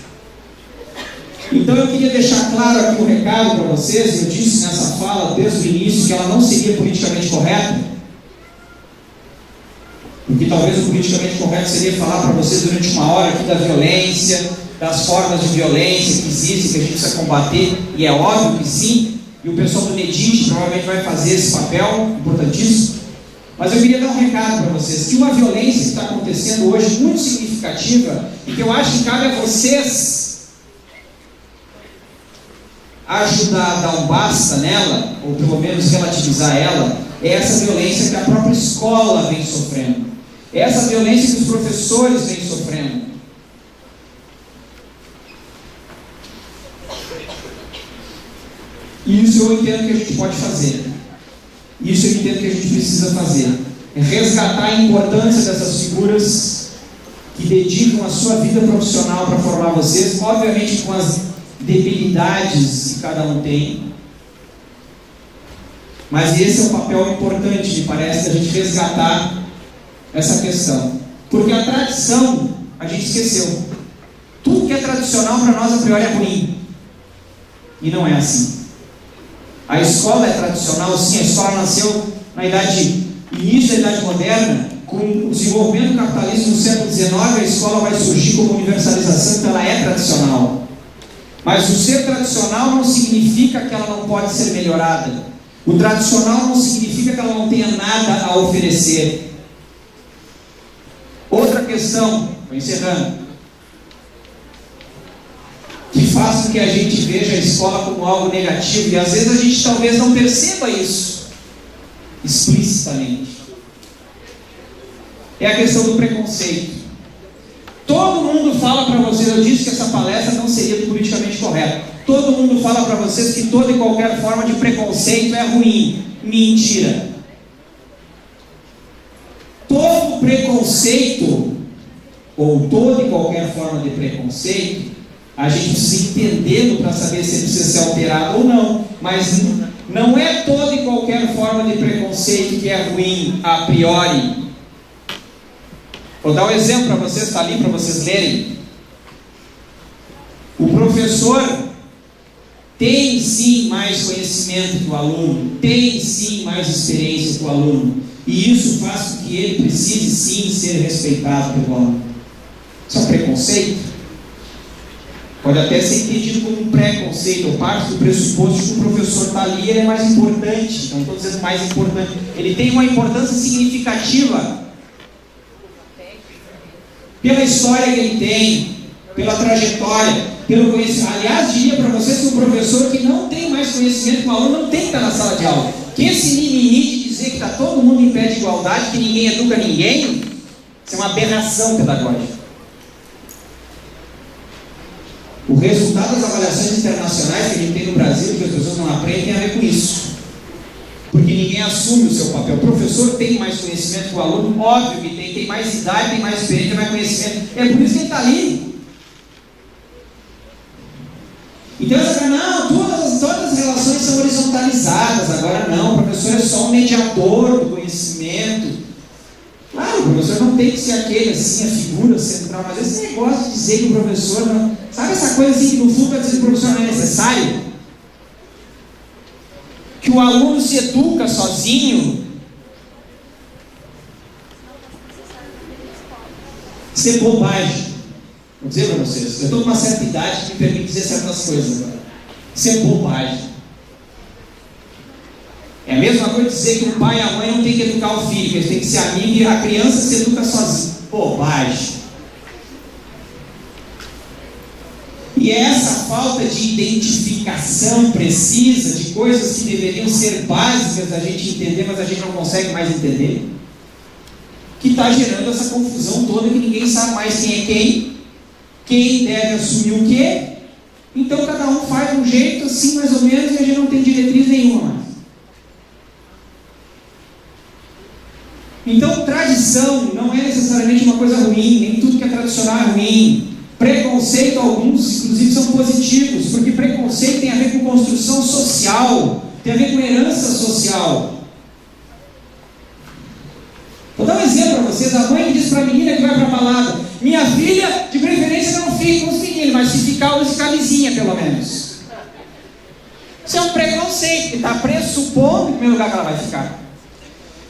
Então eu queria deixar claro aqui um recado para vocês. Eu disse nessa fala desde o início que ela não seria politicamente correta, porque talvez o politicamente correto seria falar para vocês durante uma hora aqui da violência, das formas de violência que existem, que a gente precisa combater, e é óbvio que sim, e o pessoal do NEDIT provavelmente vai fazer esse papel importantíssimo. Mas eu queria dar um recado para vocês, que uma violência que está acontecendo hoje, muito significativa, e que eu acho que cabe a vocês ajudar a dar um basta nela, ou pelo menos relativizar ela, é essa violência que a própria escola vem sofrendo, é essa violência que os professores vêm sofrendo. E isso eu entendo que a gente pode fazer, isso eu entendo que a gente precisa fazer, é resgatar a importância dessas figuras que dedicam a sua vida profissional para formar vocês, obviamente com as debilidades que cada um tem, mas esse é um papel importante, me parece, da gente resgatar essa questão, porque a tradição a gente esqueceu. Tudo que é tradicional para nós a priori é ruim, e não é assim. A escola é tradicional, sim. A escola nasceu na início da Idade Moderna. Com o desenvolvimento do capitalismo no século XIX, a escola vai surgir como universalização, então ela é tradicional. Mas o ser tradicional não significa que ela não pode ser melhorada. O tradicional não significa que ela não tenha nada a oferecer. Outra questão, estou encerrando, que faz com que a gente veja a escola como algo negativo, e às vezes a gente talvez não perceba isso explicitamente. É a questão do preconceito. Todo mundo fala para vocês, eu disse que essa palestra não seria politicamente correta. Todo mundo fala para vocês que toda e qualquer forma de preconceito é ruim. Mentira. Todo preconceito, ou toda e qualquer forma de preconceito, a gente precisa entendê-lo para saber se ele precisa ser alterado ou não. Mas não é toda e qualquer forma de preconceito que é ruim a priori. Vou dar um exemplo para vocês, está ali para vocês lerem. O professor tem sim mais conhecimento que o aluno, tem sim mais experiência que o aluno, e isso faz com que ele precise sim ser respeitado pelo aluno. Isso é um preconceito? Pode até ser entendido como um preconceito, ou parte do pressuposto de que o professor está ali, ele é mais importante. Não estou dizendo mais importante, ele tem uma importância significativa pela história que ele tem, pela trajetória, pelo conhecimento. Aliás, diria para vocês que um professor que não tem mais conhecimento que o aluno não tem que estar na sala de aula. Que esse mimimi de dizer que está todo mundo em pé de igualdade, que ninguém educa ninguém, isso é uma aberração pedagógica. O resultado das avaliações internacionais que a gente tem no Brasil, que as pessoas não aprendem, tem a ver com isso. Porque ninguém assume o seu papel. O professor tem mais conhecimento que o aluno, óbvio que tem mais idade, tem mais experiência, tem mais conhecimento. É por isso que ele está ali. Então você fala, não, todas as relações são horizontalizadas. Agora não, o professor é só um mediador do conhecimento. Claro, o professor não tem que ser aquele assim, a figura central, mas esse negócio de dizer que o professor não... Sabe essa coisa assim que no fundo vai dizer que o professor não é necessário? Que o aluno se educa sozinho? Isso é bobagem. Vou dizer para vocês, eu estou com uma certa idade que me permite dizer certas coisas agora. Isso é bobagem. É a mesma coisa dizer que o pai e a mãe não tem que educar o filho, que eles têm que ser amigos e a criança se educa sozinha. Bobagem. E é essa falta de identificação precisa de coisas que deveriam ser básicas da gente entender, mas a gente não consegue mais entender, que está gerando essa confusão toda, que ninguém sabe mais quem é quem deve assumir o quê. Então cada um faz um jeito assim mais ou menos e a gente não tem diretriz nenhuma mais. Então tradição não é necessariamente uma coisa ruim, nem tudo que é tradicional é ruim. Preconceito, alguns inclusive são positivos, porque preconceito tem a ver com construção social, tem a ver com herança social. Vou dar um exemplo para vocês. A mãe diz para a menina que vai para a balada: minha filha, de preferência não fique com os meninos, mas se ficar, use camisinha pelo menos. Isso é um preconceito, que está pressupondo, em primeiro lugar, que ela vai ficar.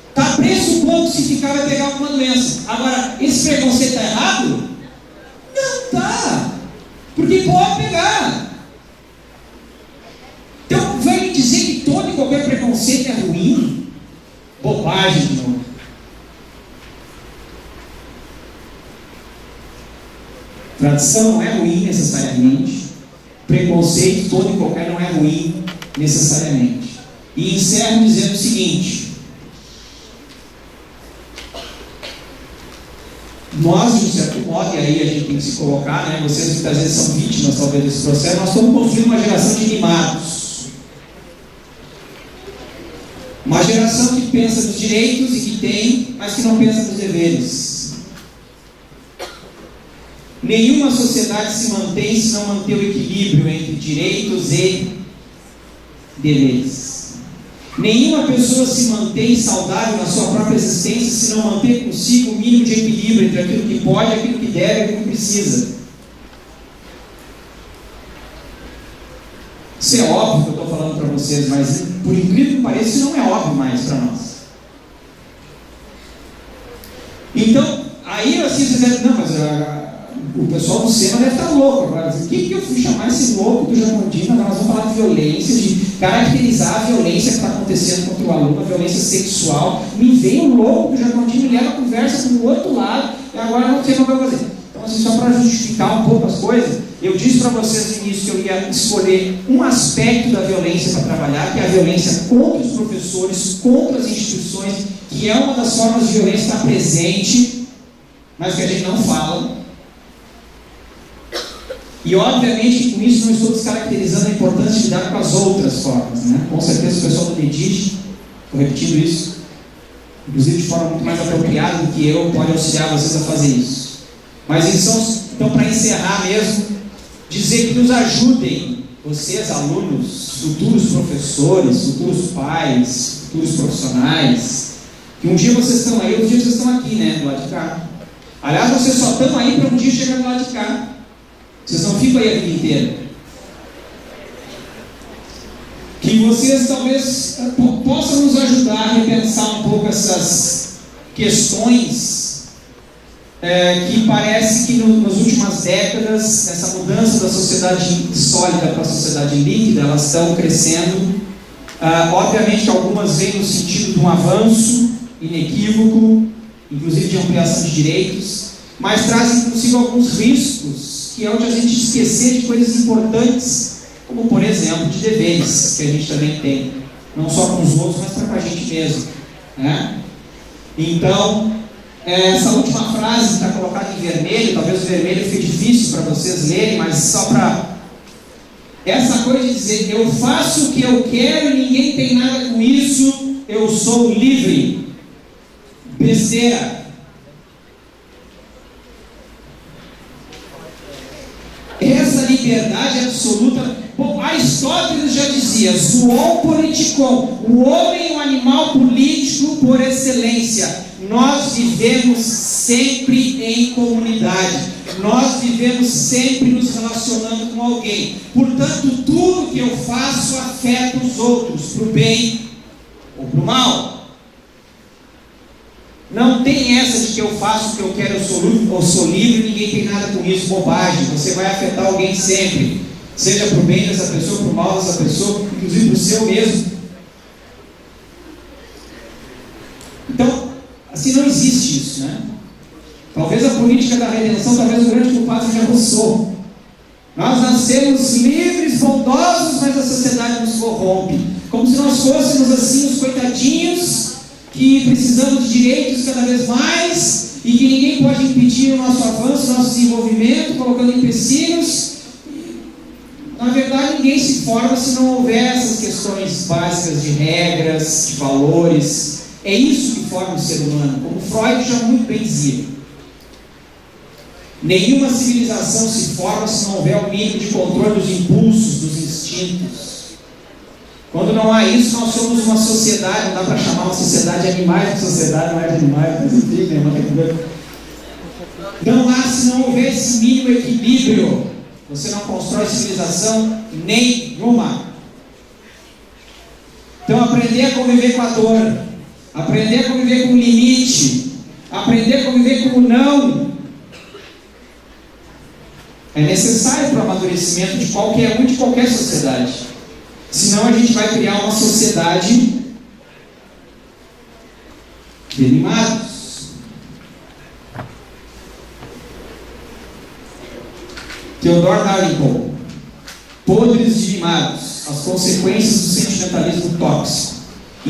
Está pressupondo que se ficar vai pegar alguma doença. Agora, esse preconceito está errado? Não está, porque pode pegar. Então, vai me dizer que todo e qualquer preconceito é ruim? Bobagem de novo. Tradição não é ruim necessariamente. Preconceito todo e qualquer não é ruim necessariamente. E encerro dizendo o seguinte: nós, de um certo modo, e aí a gente tem que se colocar, né? Vocês muitas vezes são vítimas talvez desse processo, nós estamos construindo uma geração de mimados. Uma geração que pensa nos direitos e que tem, mas que não pensa nos deveres. Nenhuma sociedade se mantém se não manter o equilíbrio entre direitos e deveres. Nenhuma pessoa se mantém saudável na sua própria existência se não manter consigo o mínimo de equilíbrio entre aquilo que pode, aquilo que deve e aquilo que precisa. Isso é óbvio que eu estou falando para vocês, mas por incrível que pareça, isso não é óbvio mais para nós. Então, aí assim você deve, não, mas o pessoal do SEMA deve estar louco agora. O que eu fui chamar esse louco do Jacondino? Agora nós vamos falar de violência, de caracterizar a violência que está acontecendo contra o aluno, a violência sexual. Me vem o louco do Jacondino e leva a conversa para o outro lado, e agora não sei como vai fazer. Então, assim, só para justificar um pouco as coisas, Eu disse para vocês no início que eu ia escolher um aspecto da violência para trabalhar, que é a violência contra os professores, contra as instituições, que é uma das formas de violência que está presente, mas que a gente não fala. E obviamente com isso não estou descaracterizando a importância de lidar com as outras formas, né? Com certeza o pessoal do DEDIG, estou repetindo isso, inclusive de forma muito mais apropriada do que eu, pode auxiliar vocês a fazer isso. Mas então para encerrar mesmo, dizer que nos ajudem, vocês alunos, futuros professores, futuros pais, futuros profissionais, que um dia vocês estão aí, outro dia vocês estão aqui, né, do lado de cá. Aliás, vocês só estão aí para um dia chegar do lado de cá. Vocês não ficam aí a vida inteira. Que vocês talvez possam nos ajudar a repensar um pouco essas questões que parece que nas últimas décadas, nessa mudança da sociedade sólida para a sociedade líquida, elas estão crescendo. Obviamente que algumas vêm no sentido de um avanço inequívoco, inclusive de ampliação de direitos, mas trazem consigo alguns riscos, que é o de a gente esquecer de coisas importantes, como por exemplo de deveres que a gente também tem, não só com os outros, mas para a gente mesmo, né? Então, essa última frase que está colocada em vermelho, talvez o vermelho fique difícil para vocês lerem, mas só para essa coisa de dizer, eu faço o que eu quero e ninguém tem nada com isso, eu sou livre. Besteira. Essa liberdade absoluta. Bom, Aristóteles já dizia, zoon politikon, o homem é um animal político por excelência. Nós vivemos sempre em comunidade, nós vivemos sempre nos relacionando com alguém. Portanto, tudo que eu faço afeta os outros, para o bem ou para o mal. Não tem essa de que eu faço o que eu quero, eu sou livre, ninguém tem nada com isso, bobagem. Você vai afetar alguém sempre, seja para o bem dessa pessoa, para o mal dessa pessoa, inclusive para o seu mesmo. Então, assim não existe isso, né? Talvez a política da redenção, talvez o grande culpado seja Rousseau. Nós nascemos livres, bondosos, mas a sociedade nos corrompe. Como se nós fôssemos assim os coitadinhos que precisamos de direitos cada vez mais e que ninguém pode impedir o nosso avanço, o nosso desenvolvimento, colocando empecilhos. Na verdade, ninguém se forma se não houver essas questões básicas de regras, de valores. É isso que forma o ser humano, como Freud já muito bem dizia. Nenhuma civilização se forma se não houver o mínimo de controle dos impulsos, dos instintos. Quando não há isso, nós somos uma sociedade, não dá para chamar uma sociedade de animais, de sociedade não é de animais, mas enfim, né? Não há se não houver esse mínimo equilíbrio. Você não constrói civilização nenhuma. Então, aprender a conviver com a dor, aprender a conviver com o limite, aprender a conviver com o não, é necessário para o amadurecimento de qualquer um, de qualquer sociedade. Senão a gente vai criar uma sociedade de animados. Theodor Dalrymple, Podres de Mimados, as consequências do sentimentalismo tóxico.